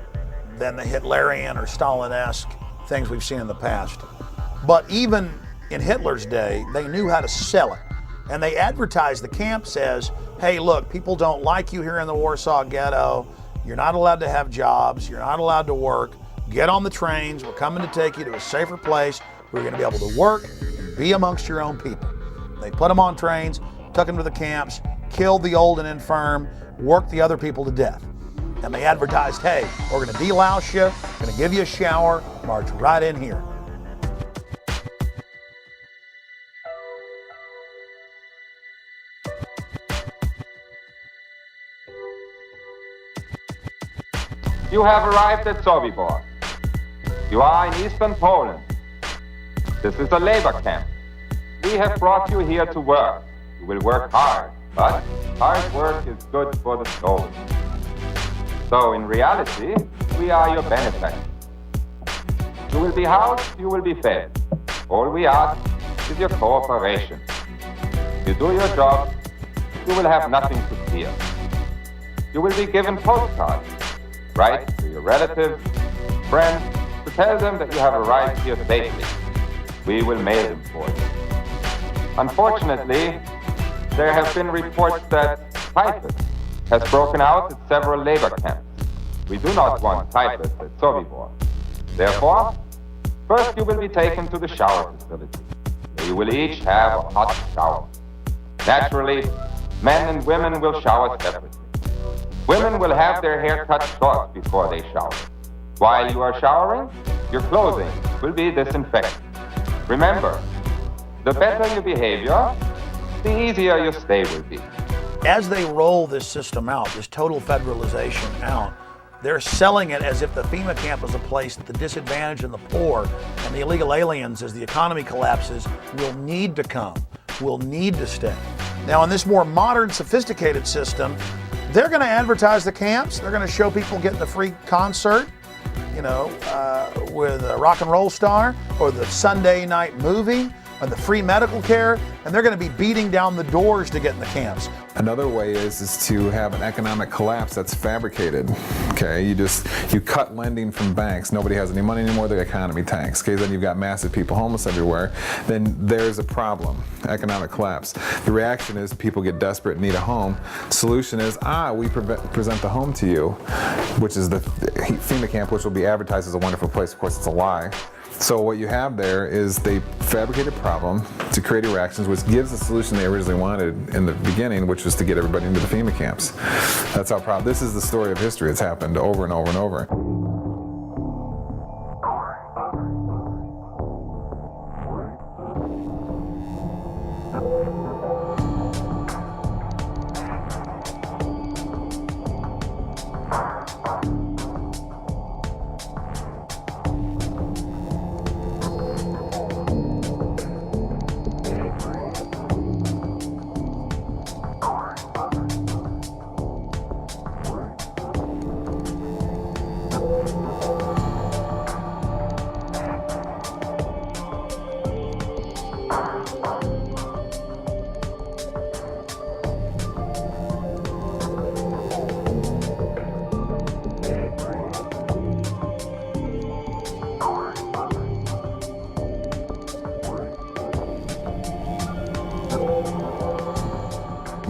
than the Hitlerian or Stalin-esque things we've seen in the past. But even in Hitler's day, they knew how to sell it. And they advertised, the camp says, hey, look, people don't like you here in the Warsaw Ghetto. You're not allowed to have jobs. You're not allowed to work. Get on the trains. We're coming to take you to a safer place where you're going to be able to work and be amongst your own people. They put them on trains, took them to the camps, killed the old and infirm, worked the other people to death. And they advertised, hey, we're going to delouse you, we're going to give you a shower, march right in here. You have arrived at Sobibor. You are in eastern Poland. This is a labor camp. We have brought you here to work. You will work hard, but hard work is good for the soul. So in reality, we are your benefactors. You will be housed, you will be fed. All we ask is your cooperation. If you do your job, you will have nothing to fear. You will be given postcards. Write to your relatives, friends, to tell them that you have arrived here safely. We will mail them for you. Unfortunately, there have been reports that typhus has broken out at several labor camps. We do not want typhus at Sobibor. Therefore, first you will be taken to the shower facility, where you will each have a hot shower. Naturally, men and women will shower separately. Women will have their hair cut short before they shower. While you are showering, your clothing will be disinfected. Remember, the better your behavior, the easier your stay will be. As they roll this system out, this total federalization out, they're selling it as if the FEMA camp is a place that the disadvantaged and the poor and the illegal aliens, as the economy collapses, will need to come, will need to stay. Now, in this more modern, sophisticated system, they're going to advertise the camps. They're going to show people getting the free concert, with a rock and roll star, or the Sunday night movie, or the free medical care, and they're going to be beating down the doors to get in the camps. Another way is to have an economic collapse that's fabricated. Okay, you cut lending from banks. Nobody has any money anymore. The economy tanks. Okay, then you've got massive people homeless everywhere. Then there's a problem. Economic collapse. The reaction is people get desperate and need a home. Solution is we present the home to you, which is the FEMA camp, which will be advertised as a wonderful place. Of course, it's a lie. So what you have there is they fabricate a problem to create reactions, which gives the solution they originally wanted in the beginning, which was to get everybody into the FEMA camps. That's how problem. This is the story of history. It's happened over and over and over.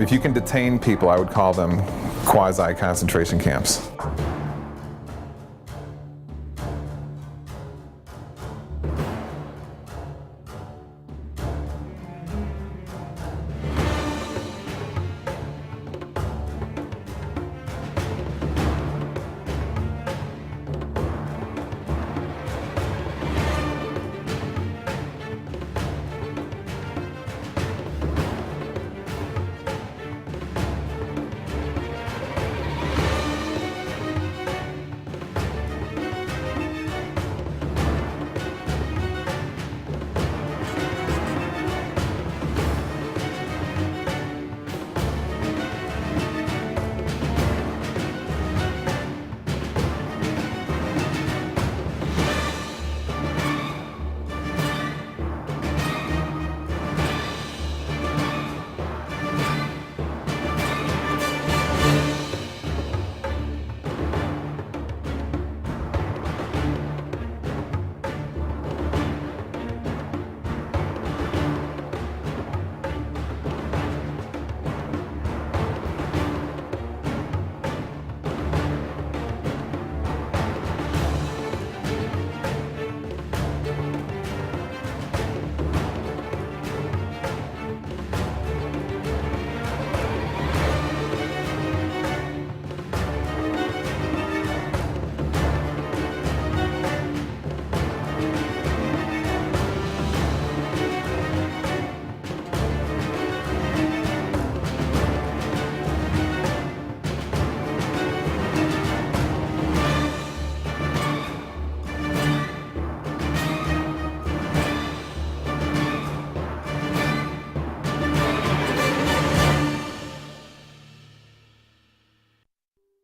If you can detain people, I would call them quasi-concentration camps.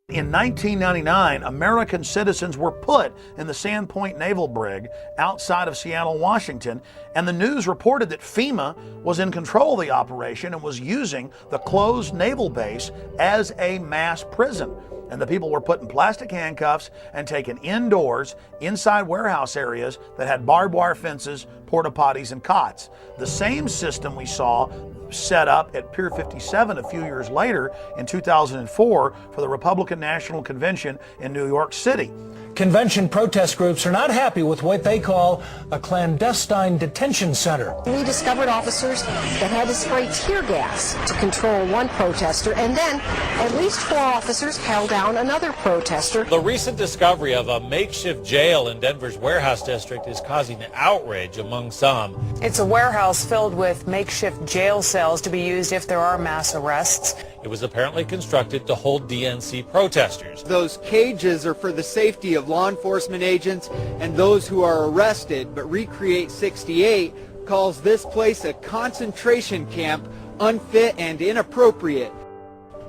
In 1999, American citizens were put in the Sandpoint Naval Brig outside of Seattle, Washington, and the news reported that FEMA was in control of the operation and was using the closed naval base as a mass prison. And the people were put in plastic handcuffs and taken indoors, inside warehouse areas that had barbed wire fences, porta potties, and cots. The same system we saw set up at Pier 57 a few years later in 2004 for the Republican National Convention in New York City. Convention protest groups are not happy with what they call a clandestine detention center. We discovered officers that had to spray tear gas to control one protester, and then at least 4 officers held down another protester. The recent discovery of a makeshift jail in Denver's warehouse district is causing outrage among some. It's a warehouse filled with makeshift jail cells to be used if there are mass arrests. It was apparently constructed to hold DNC protesters. Those cages are for the safety of law enforcement agents and those who are arrested, but Recreate 68 calls this place a concentration camp, unfit and inappropriate.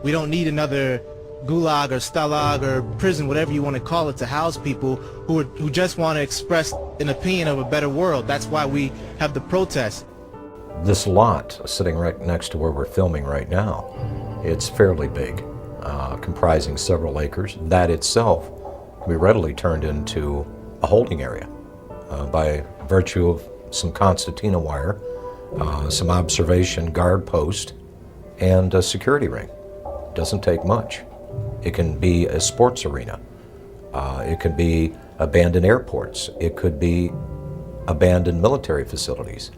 We don't need another gulag or stalag or prison, whatever you want to call it, to house people who just want to express an opinion of a better world. That's why we have the protests. This lot sitting right next to where we're filming right now, it's fairly big, comprising several acres. That itself can be readily turned into a holding area by virtue of some concertina wire, some observation guard post, and a security ring. Doesn't take much. It can be a sports arena. It could be abandoned airports. It could be abandoned military facilities.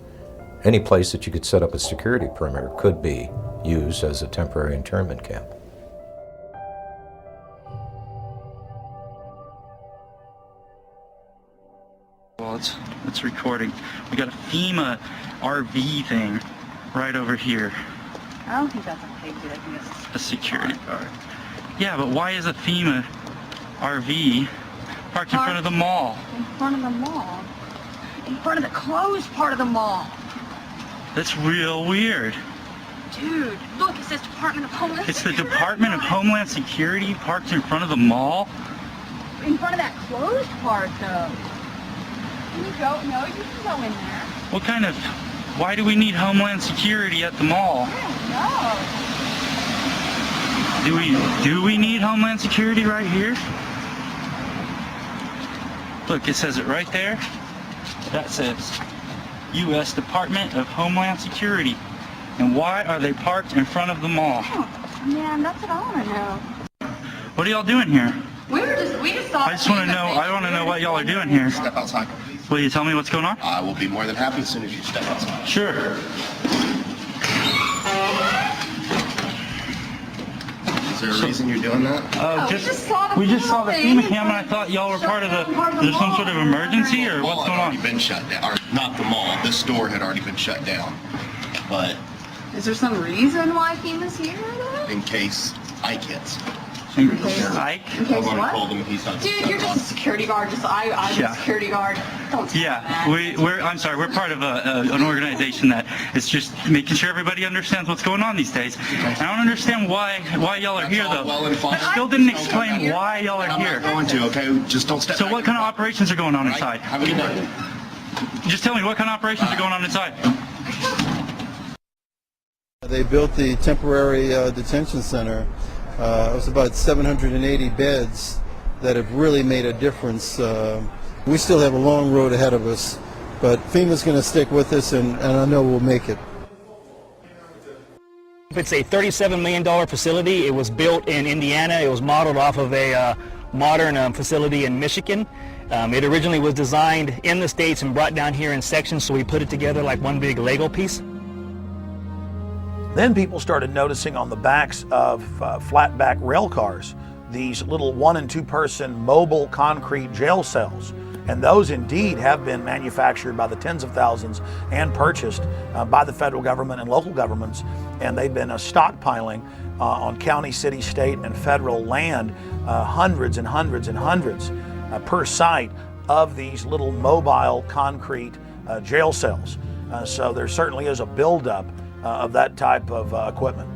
Any place that you could set up a security perimeter could be used as a temporary internment camp. Well, it's recording. We got a FEMA RV thing right over here. I don't think that's a pig, dude. I think it's a security guard. Yeah, but why is a FEMA RV parked in front of the mall? In front of the mall? In front of the closed part of the mall. That's real weird. Dude, look, it says Department of Homeland It's the Security. Department of Homeland Security parked in front of the mall? In front of that closed part, though. Can you go? No, you can go in there. What kind of... Why do we need Homeland Security at the mall? No. Do we need Homeland Security right here? Look, it says it right there. That says U.S. Department of Homeland Security. And why are they parked in front of the mall? Oh, man, that's what I want to know. What are y'all doing here? We just saw. I just want to know. I want to know what y'all are doing here. Step outside, please. Will you tell me what's going on? I will be more than happy as soon as you step outside. Sure. Is there a reason you're doing that? We just saw the FEMA cam, and I thought y'all were part of the. Is there some sort of emergency, or what's going on? Already been shut down. Or not the mall. This store had already been shut down. But Is there some reason why FEMA's here, though? in case Ike hits. Ike? In case what? Called him. He's not. Dude, you're just a security guard. I'm Yeah. a security guard. Don't say that. I'm sorry. We're part of an organization that is just making sure everybody understands what's going on these days. I don't understand why y'all are here though. Well and fine. I still didn't explain why y'all are I'm here. not going to. Okay, just don't step. So back. what kind of operations are going on inside? Have a good night. Just tell me what kind of operations are going on inside. They built the temporary detention center. It was about 780 beds that have really made a difference. We still have a long road ahead of us, but FEMA's going to stick with us, and I know we'll make it. It's a $37 million facility. It was built in Indiana. It was modeled off of a modern facility in Michigan. It originally was designed in the States and brought down here in sections, so we put it together like one big Lego piece. Then people started noticing on the backs of flatback rail cars these little 1- and 2-person mobile concrete jail cells. And those indeed have been manufactured by the tens of thousands and purchased by the federal government and local governments. And they've been stockpiling on county, city, state, and federal land hundreds and hundreds and hundreds per site of these little mobile concrete jail cells. So there certainly is a buildup of that type of equipment.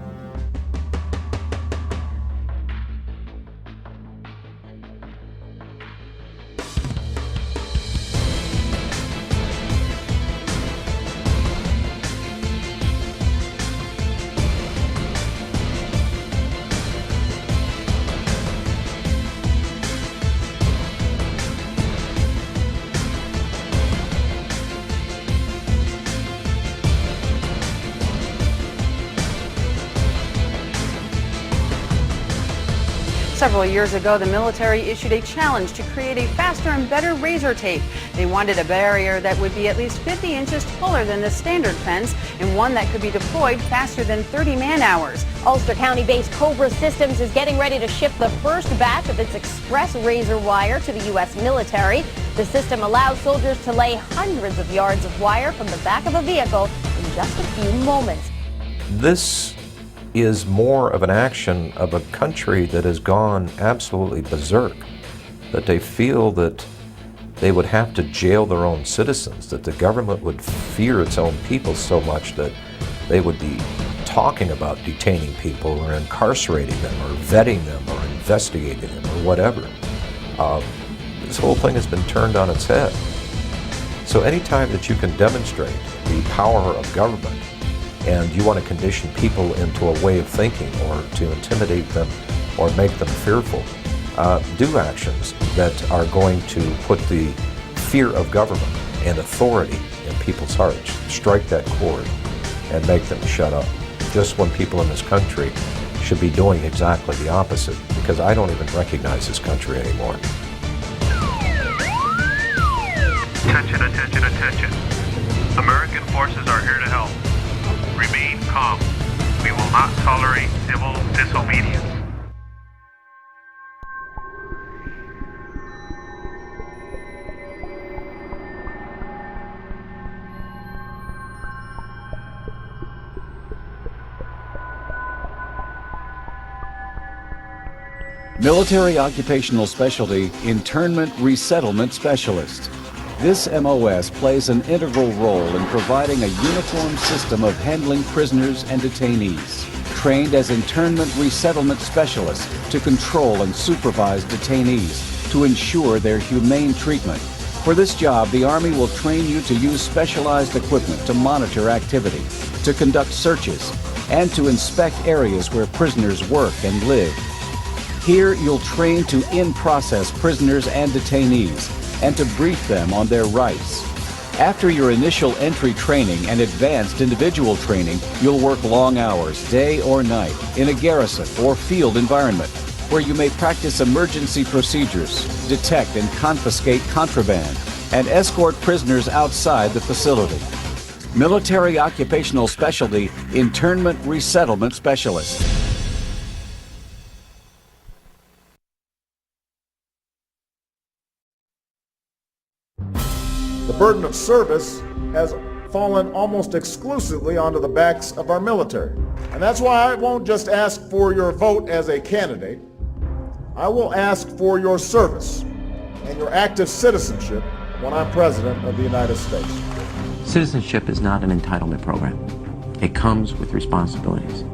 Several years ago, the military issued a challenge to create a faster and better razor tape. They wanted a barrier that would be at least 50 inches taller than the standard fence and one that could be deployed faster than 30 man-hours. Ulster County-based Cobra Systems is getting ready to ship the first batch of its express razor wire to the U.S. military. The system allows soldiers to lay hundreds of yards of wire from the back of a vehicle in just a few moments. This is more of an action of a country that has gone absolutely berserk, that they feel that they would have to jail their own citizens, that the government would fear its own people so much that they would be talking about detaining people or incarcerating them or vetting them or investigating them or whatever. This whole thing has been turned on its head. So anytime that you can demonstrate the power of government and you want to condition people into a way of thinking or to intimidate them or make them fearful, do actions that are going to put the fear of government and authority in people's hearts. Strike that chord and make them shut up. Just when people in this country should be doing exactly the opposite, because I don't even recognize this country anymore. Attention, attention, attention. American forces are here to help. Remain calm. We will not tolerate civil disobedience. Military Occupational Specialty Internment Resettlement Specialist. This MOS plays an integral role in providing a uniform system of handling prisoners and detainees. Trained as internment resettlement specialists to control and supervise detainees to ensure their humane treatment. For this job, the Army will train you to use specialized equipment to monitor activity, to conduct searches, and to inspect areas where prisoners work and live. Here, you'll train to in-process prisoners and detainees and to brief them on their rights. After your initial entry training and advanced individual training, you'll work long hours, day or night, in a garrison or field environment where you may practice emergency procedures, detect and confiscate contraband, and escort prisoners outside the facility. Military Occupational Specialty Internment Resettlement Specialist. The burden of service has fallen almost exclusively onto the backs of our military. And that's why I won't just ask for your vote as a candidate. I will ask for your service and your active citizenship when I'm President of the United States. Citizenship is not an entitlement program. It comes with responsibilities.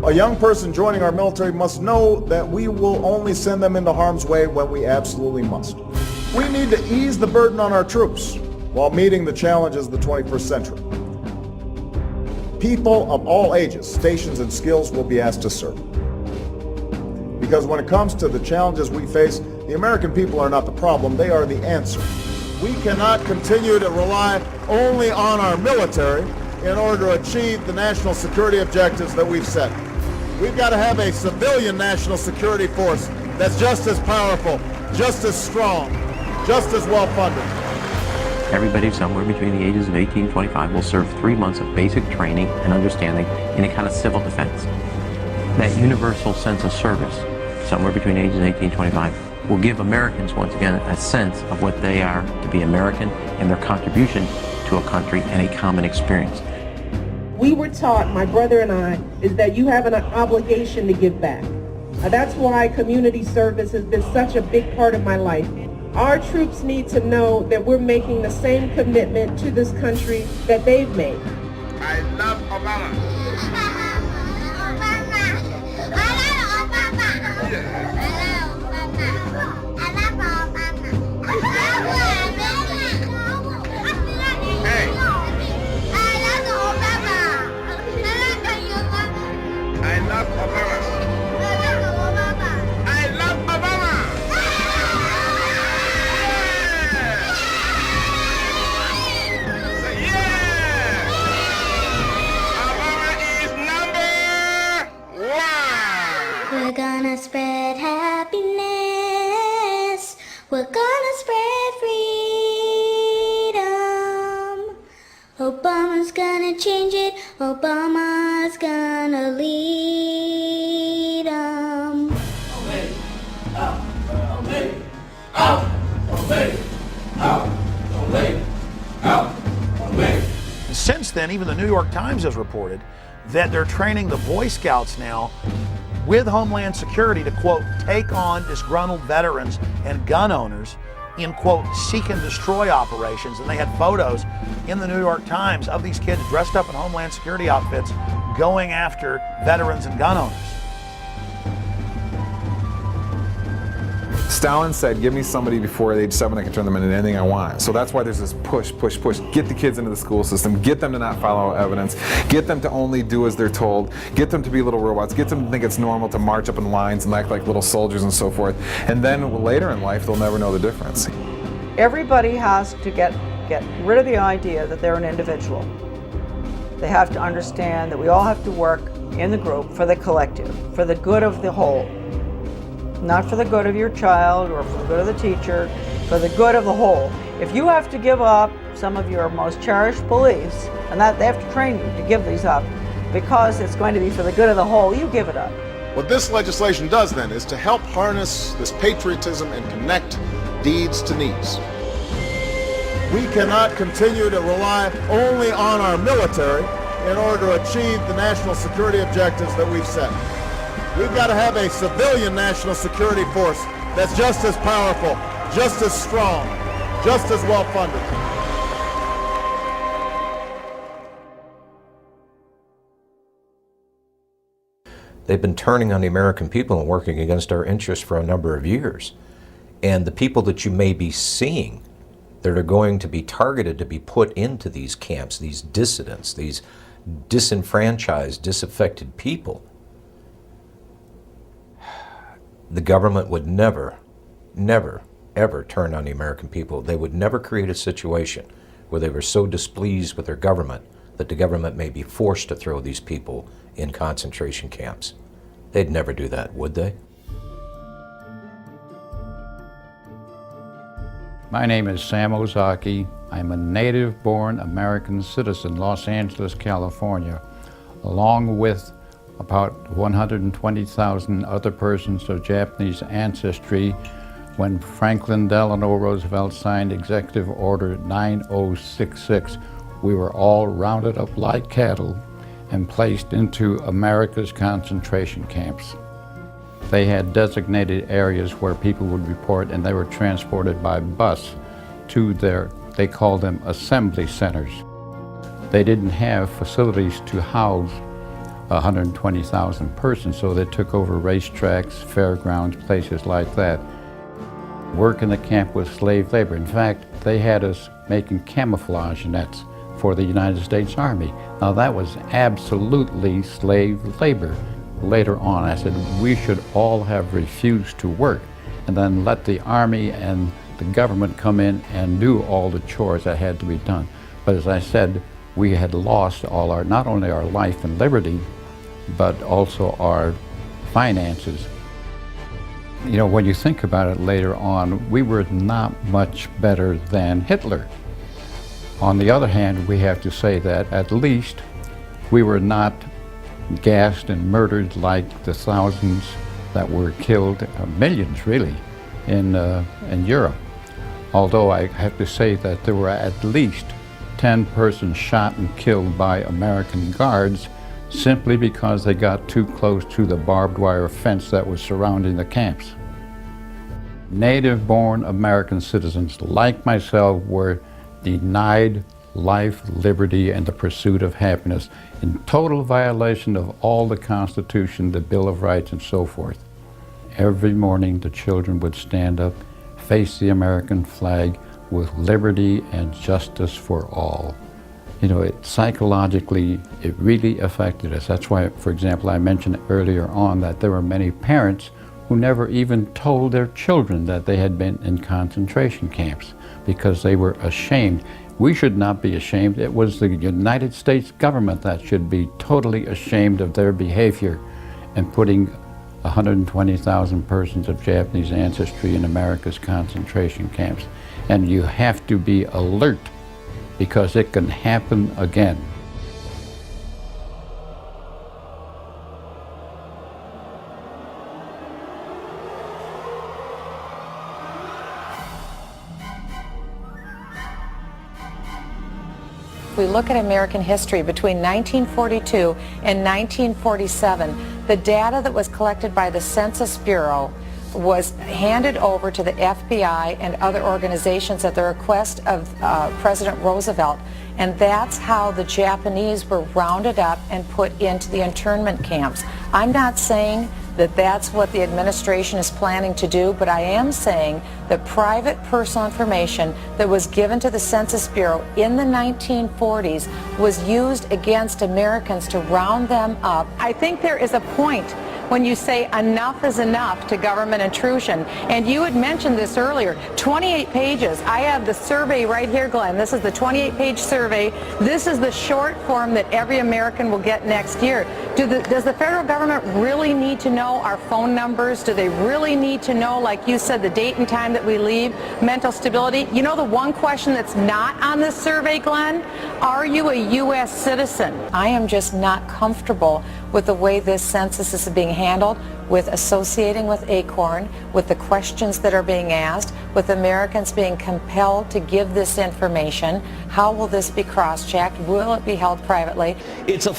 A young person joining our military must know that we will only send them into harm's way when we absolutely must. We need to ease the burden on our troops while meeting the challenges of the 21st century. People of all ages, stations, and skills will be asked to serve. Because when it comes to the challenges we face, the American people are not the problem, they are the answer. We cannot continue to rely only on our military in order to achieve the national security objectives that we've set. We've got to have a civilian national security force that's just as powerful, just as strong, just as well funded. Everybody somewhere between the ages of 18 and 25 will serve 3 months of basic training and understanding in a kind of civil defense. That universal sense of service, somewhere between ages 18 and 25, will give Americans, once again, a sense of what they are to be American and their contribution to a country and a common experience. We were taught, my brother and I, is that you have an obligation to give back. That's why community service has been such a big part of my life. Our troops need to know that we're making the same commitment to this country that they've made. I love Obama. We're gonna spread happiness. We're gonna spread freedom. Obama's gonna change it. Obama's gonna lead 'em. Since then, even the New York Times has reported that they're training the Boy Scouts now with Homeland Security to, quote, take on disgruntled veterans and gun owners in, quote, seek and destroy operations. And they had photos in the New York Times of these kids dressed up in Homeland Security outfits going after veterans and gun owners. Stalin said, give me somebody before age 7, I can turn them into anything I want. So that's why there's this push. Get the kids into the school system, get them to not follow evidence, get them to only do as they're told, get them to be little robots, get them to think it's normal to march up in lines and act like little soldiers and so forth. And then later in life, they'll never know the difference. Everybody has to get rid of the idea that they're an individual. They have to understand that we all have to work in the group for the collective, for the good of the whole. Not for the good of your child or for the good of the teacher, for the good of the whole. If you have to give up some of your most cherished beliefs, and that they have to train you to give these up because it's going to be for the good of the whole, you give it up. What this legislation does then is to help harness this patriotism and connect deeds to needs. We cannot continue to rely only on our military in order to achieve the national security objectives that we've set. We've got to have a civilian national security force that's just as powerful, just as strong, just as well funded. They've been turning on the American people and working against our interests for a number of years. And the people that you may be seeing that are going to be targeted to be put into these camps, these dissidents, these disenfranchised, disaffected people, the government would never, ever turn on the American people. They would never create a situation where they were so displeased with their government that the government may be forced to throw these people in concentration camps. They'd never do that, would they? My name is Sam Ozaki. I'm a native-born American citizen, Los Angeles, California, along with about 120,000 other persons of Japanese ancestry when Franklin Delano Roosevelt signed Executive Order 9066. We were all rounded up like cattle and placed into America's concentration camps. They had designated areas where people would report, and they were transported by bus to they called them assembly centers. They didn't have facilities to house 120,000 persons, so they took over racetracks, fairgrounds, places like that. Work in the camp was slave labor. In fact, they had us making camouflage nets for the United States Army. Now that was absolutely slave labor. Later on, I said we should all have refused to work and then let the Army and the government come in and do all the chores that had to be done. But as I said, we had lost all our, not only our life and liberty, but also our finances. You know, when you think about it later on, we were not much better than Hitler. On the other hand, we have to say that at least we were not gassed and murdered like the thousands that were killed, millions really, in Europe. Although I have to say that there were at least 10 persons shot and killed by American guards simply because they got too close to the barbed wire fence that was surrounding the camps. Native-born American citizens like myself were denied life, liberty, and the pursuit of happiness in total violation of all the Constitution, the Bill of Rights, and so forth. Every morning the children would stand up, face the American flag with liberty and justice for all. You know, psychologically, it really affected us. That's why, for example, I mentioned earlier on that there were many parents who never even told their children that they had been in concentration camps because they were ashamed. We should not be ashamed. It was the United States government that should be totally ashamed of their behavior and putting 120,000 persons of Japanese ancestry in America's concentration camps. And you have to be alert because it can happen again. we look at American history between 1942 and 1947, the data that was collected by the Census Bureau was handed over to the FBI and other organizations at the request of President Roosevelt. And that's how the Japanese were rounded up and put into the internment camps. I'm not saying that that's what the administration is planning to do, but I am saying that private personal information that was given to the Census Bureau in the 1940s was used against Americans to round them up. I think there is a point when you say enough is enough to government intrusion. And you had mentioned this earlier, 28 pages. I have the survey right here, Glenn. This is the 28-page survey. This is the short form that every American will get next year. Does the federal government really need to know our phone numbers? Do they really need to know, like you said, the date and time that we leave, mental stability? You know the one question that's not on this survey, Glenn? Are you a U.S. citizen? I am just not comfortable with the way this census is being handled, with associating with ACORN, with the questions that are being asked, with Americans being compelled to give this information. How will this be cross-checked? Will it be held privately? It's up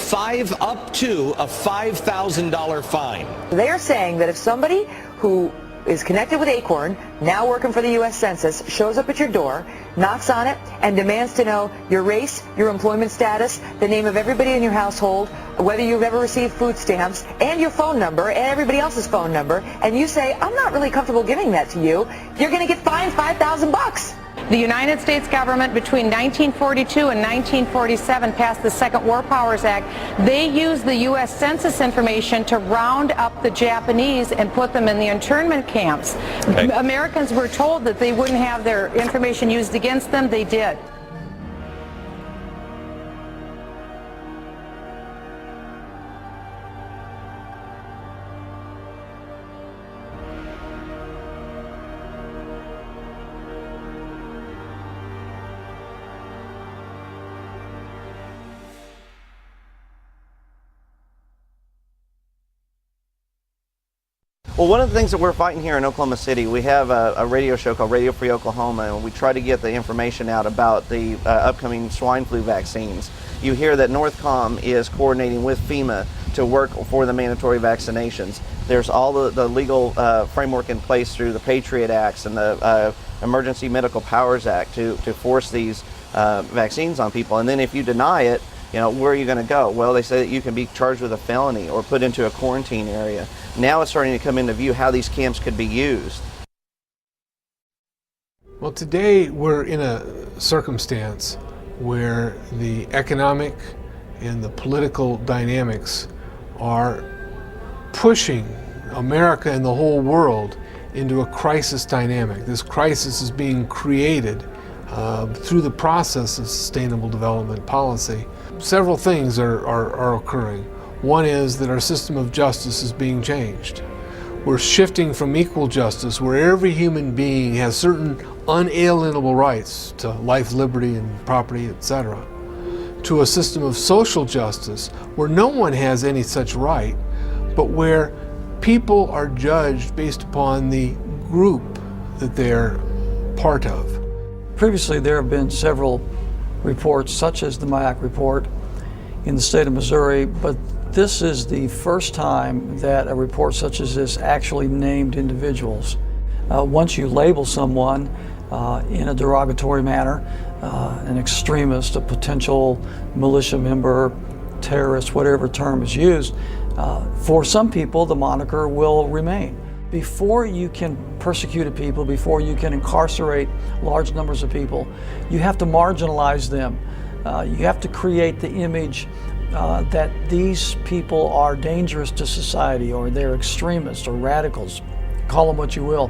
to a $5,000 fine. They're saying that if somebody who is connected with ACORN, now working for the U.S. Census, shows up at your door, knocks on it, and demands to know your race, your employment status, the name of everybody in your household, whether you've ever received food stamps, and your phone number, and everybody else's phone number, and you say, I'm not really comfortable giving that to you, you're going to get fined $5,000. The United States government between 1942 and 1947 passed the Second War Powers Act. They used the U.S. Census information to round up the Japanese and put them in the internment camps. Okay. Americans were told that they wouldn't have their information used against them. They did. Well, one of the things that we're fighting here in Oklahoma City, we have a radio show called Radio Free Oklahoma, and we try to get the information out about the upcoming swine flu vaccines. You hear that Northcom is coordinating with FEMA to work for the mandatory vaccinations. There's all the legal framework in place through the Patriot Acts and the Emergency Medical Powers Act to force these vaccines on people. And then if you deny it, you know, where are you going to go? Well, they say that you can be charged with a felony or put into a quarantine area. Now it's starting to come into view how these camps could be used. Well, today we're in a circumstance where the economic and the political dynamics are pushing America and the whole world into a crisis dynamic. This crisis is being created through the process of sustainable development policy. Several things are occurring. One is that our system of justice is being changed. We're shifting from equal justice, where every human being has certain unalienable rights to life, liberty, and property, etc., to a system of social justice, where no one has any such right, but where people are judged based upon the group that they're part of. Previously, there have been several reports, such as the MIAC report in the state of Missouri, but this is the first time that a report such as this actually named individuals. Once you label someone in a derogatory manner, an extremist, a potential militia member, terrorist, whatever term is used, for some people the moniker will remain. Before you can persecute people, before you can incarcerate large numbers of people, you have to marginalize them. You have to create the image that these people are dangerous to society, or they're extremists or radicals, call them what you will,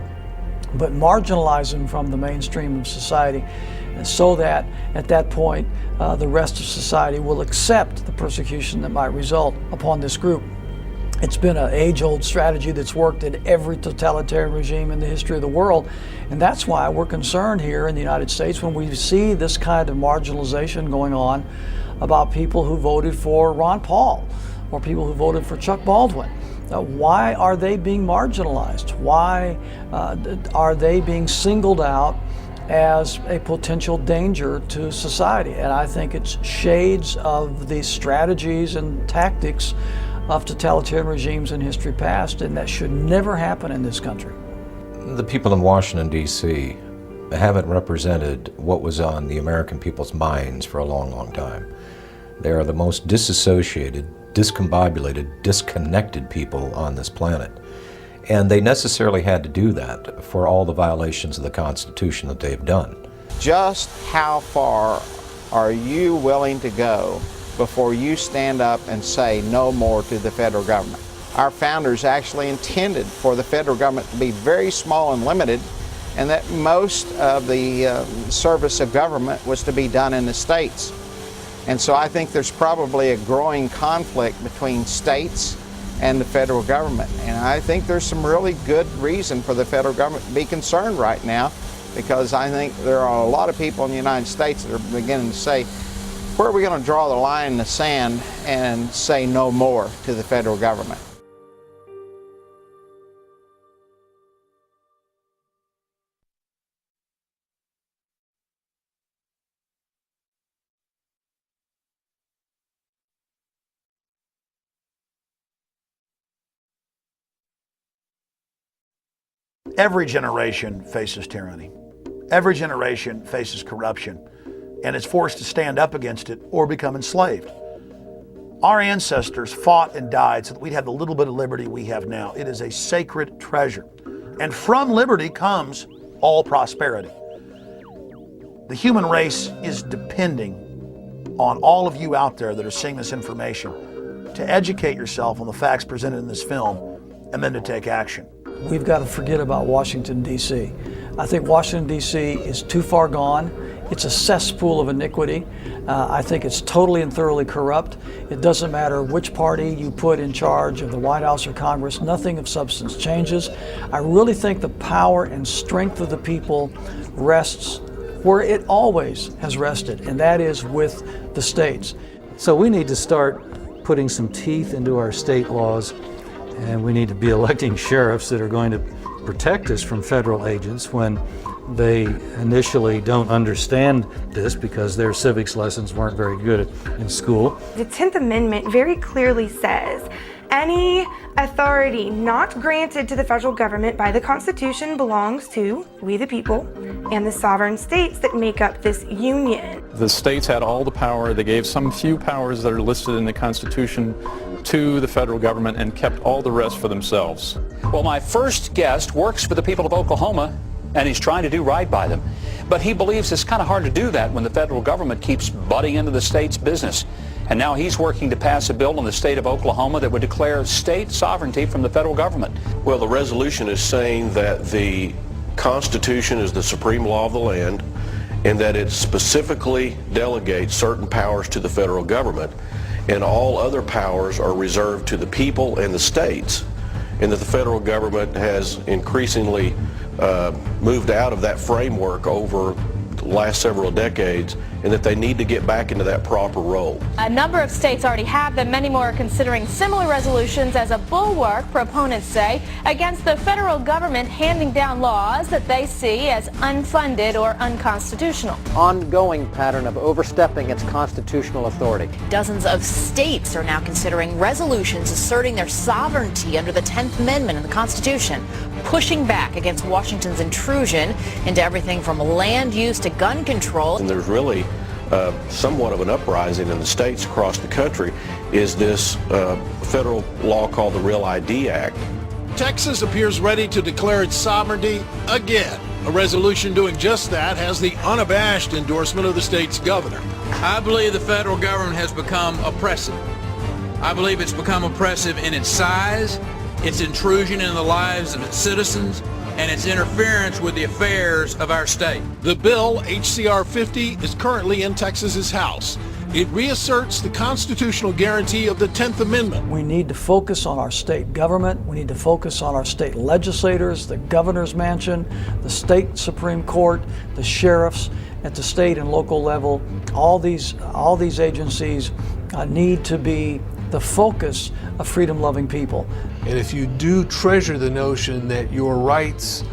but marginalize them from the mainstream of society, so that at that point the rest of society will accept the persecution that might result upon this group. It's been an age-old strategy that's worked in every totalitarian regime in the history of the world, and that's why we're concerned here in the United States when we see this kind of marginalization going on about people who voted for Ron Paul or people who voted for Chuck Baldwin. Why are they being marginalized? Why are they being singled out as a potential danger to society. And I think it's shades of the strategies and tactics of totalitarian regimes in history past, and that should never happen in this country. The people in Washington, D.C. haven't represented what was on the American people's minds for a long, long time. They are the most disassociated, discombobulated, disconnected people on this planet. And they necessarily had to do that for all the violations of the Constitution that they've done. Just how far are you willing to go before you stand up and say no more to the federal government? Our founders actually intended for the federal government to be very small and limited, and that most of the service of government was to be done in the states. And so I think there's probably a growing conflict between states and the federal government. And I think there's some really good reason for the federal government to be concerned right now, because I think there are a lot of people in the United States that are beginning to say, where are we going to draw the line in the sand and say no more to the federal government? Every generation faces tyranny. Every generation faces corruption, and is forced to stand up against it or become enslaved. Our ancestors fought and died so that we'd have the little bit of liberty we have now. It is a sacred treasure. And from liberty comes all prosperity. The human race is depending on all of you out there that are seeing this information to educate yourself on the facts presented in this film and then to take action. We've got to forget about Washington, D.C. I think Washington, D.C. is too far gone. It's a cesspool of iniquity. I think it's totally and thoroughly corrupt. It doesn't matter which party you put in charge of the White House or Congress, nothing of substance changes. I really think the power and strength of the people rests where it always has rested, and that is with the states. So we need to start putting some teeth into our state laws, and we need to be electing sheriffs that are going to protect us from federal agents when they initially don't understand this because their civics lessons weren't very good in school. The 10th Amendment very clearly says any authority not granted to the federal government by the Constitution belongs to we the people and the sovereign states that make up this union. The states had all the power. They gave some few powers that are listed in the Constitution to the federal government and kept all the rest for themselves. Well, my first guest works for the people of Oklahoma, and he's trying to do right by them. But he believes it's kind of hard to do that when the federal government keeps butting into the state's business. And now he's working to pass a bill in the state of Oklahoma that would declare state sovereignty from the federal government. Well, the resolution is saying that the Constitution is the supreme law of the land and that it specifically delegates certain powers to the federal government, and all other powers are reserved to the people and the states, and that the federal government has increasingly moved out of that framework over the last several decades, and that they need to get back into that proper role. A number of states already have them. Many more are considering similar resolutions as a bulwark, proponents say, against the federal government handing down laws that they see as unfunded or unconstitutional. Ongoing pattern of overstepping its constitutional authority. Dozens of states are now considering resolutions asserting their sovereignty under the 10th Amendment in the Constitution, pushing back against Washington's intrusion into everything from land use to gun control. And there's really somewhat of an uprising in the states across the country is this federal law called the Real ID Act. Texas appears ready to declare its sovereignty again. A resolution doing just that has the unabashed endorsement of the state's governor. I believe the federal government has become oppressive. I believe it's become oppressive in its size, its intrusion in the lives of its citizens, and its interference with the affairs of our state. The bill, HCR 50, is currently in Texas's House. It reasserts the constitutional guarantee of the 10th Amendment. We need to focus on our state government. We need to focus on our state legislators, the governor's mansion, the state Supreme Court, the sheriffs at the state and local level. All these agencies need to be the focus of freedom-loving people. And if you do treasure the notion that your rights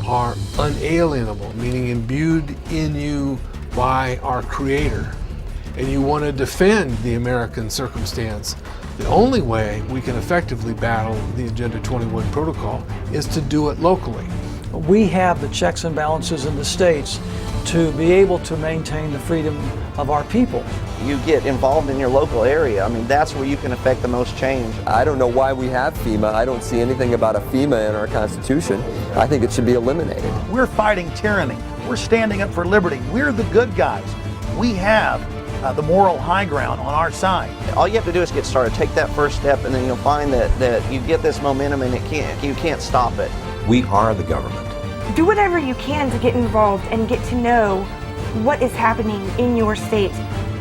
are unalienable, meaning imbued in you by our Creator, and you want to defend the American circumstance, the only way we can effectively battle the Agenda 21 protocol is to do it locally. We have the checks and balances in the states to be able to maintain the freedom of our people. You get involved in your local area. I mean, that's where you can affect the most change. I don't know why we have FEMA. I don't see anything about a FEMA in our Constitution. I think it should be eliminated. We're fighting tyranny. We're standing up for liberty. We're the good guys. We have the moral high ground on our side. All you have to do is get started. Take that first step, and then you'll find that you get this momentum, and you can't stop it. We are the government. Do whatever you can to get involved and get to know what is happening in your state.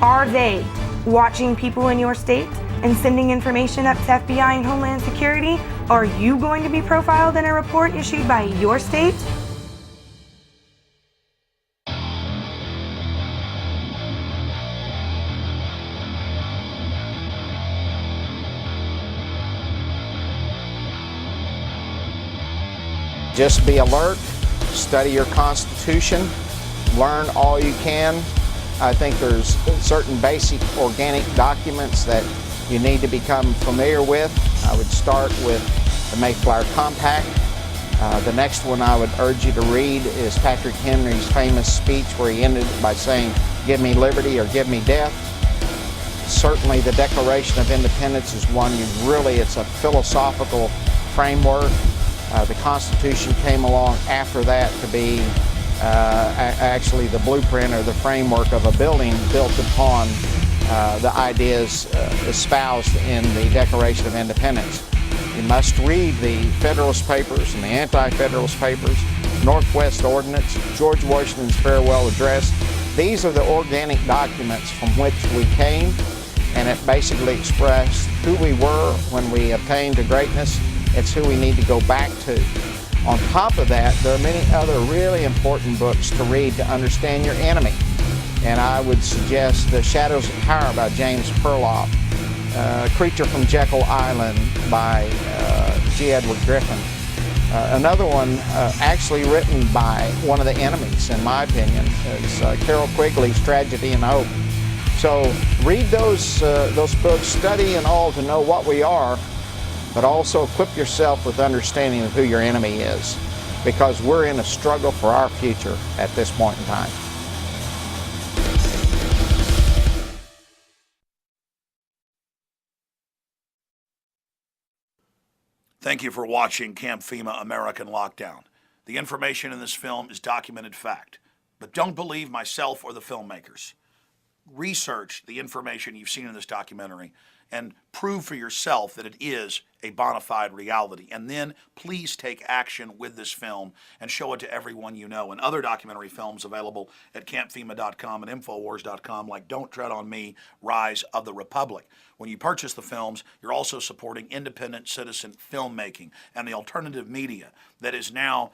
Are they watching people in your state and sending information up to FBI and Homeland Security? Are you going to be profiled in a report issued by your state? Just be alert, study your Constitution, learn all you can. I think there's certain basic organic documents that you need to become familiar with. I would start with the Mayflower Compact. The next one I would urge you to read is Patrick Henry's famous speech where he ended by saying, "Give me liberty or give me death." Certainly the Declaration of Independence is one it's a philosophical framework. The Constitution came along after that to be actually the blueprint or the framework of a building built upon the ideas espoused in the Declaration of Independence. You must read the Federalist Papers and the Anti-Federalist Papers, Northwest Ordinance, George Washington's Farewell Address. These are the organic documents from which we came, and it basically expressed who we were when we attained to greatness. It's who we need to go back to. On top of that, there are many other really important books to read to understand your enemy. And I would suggest The Shadows of Power by James Perloff, Creature from Jekyll Island by G. Edward Griffin. Another one actually written by one of the enemies, in my opinion, is Carol Quigley's Tragedy and Hope. So read those books, study and all to know what we are, but also equip yourself with understanding of who your enemy is, because we're in a struggle for our future at this point in time. Thank you for watching Camp FEMA American Lockdown. The information in this film is documented fact, but don't believe myself or the filmmakers. Research the information you've seen in this documentary and prove for yourself that it is a bona fide reality. And then please take action with this film and show it to everyone you know. And other documentary films available at campfema.com and infowars.com, like Don't Tread on Me, Rise of the Republic. When you purchase the films, you're also supporting independent citizen filmmaking and the alternative media that is now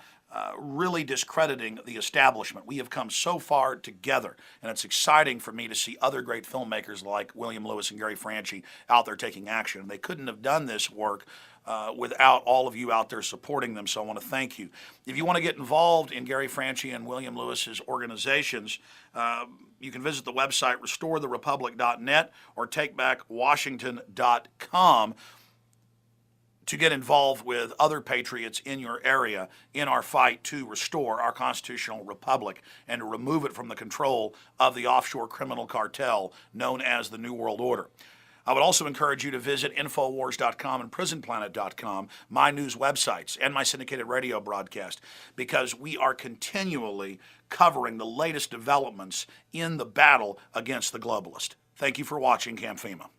really discrediting the establishment. We have come so far together, and it's exciting for me to see other great filmmakers like William Lewis and Gary Franchi out there taking action. They couldn't have done this work without all of you out there supporting them, so I want to thank you. If you want to get involved in Gary Franchi and William Lewis's organizations, you can visit the website restoretherepublic.net or takebackwashington.com to get involved with other patriots in your area in our fight to restore our constitutional republic and to remove it from the control of the offshore criminal cartel known as the New World Order. I would also encourage you to visit Infowars.com and PrisonPlanet.com, my news websites, and my syndicated radio broadcast, because we are continually covering the latest developments in the battle against the globalist. Thank you for watching Camp FEMA.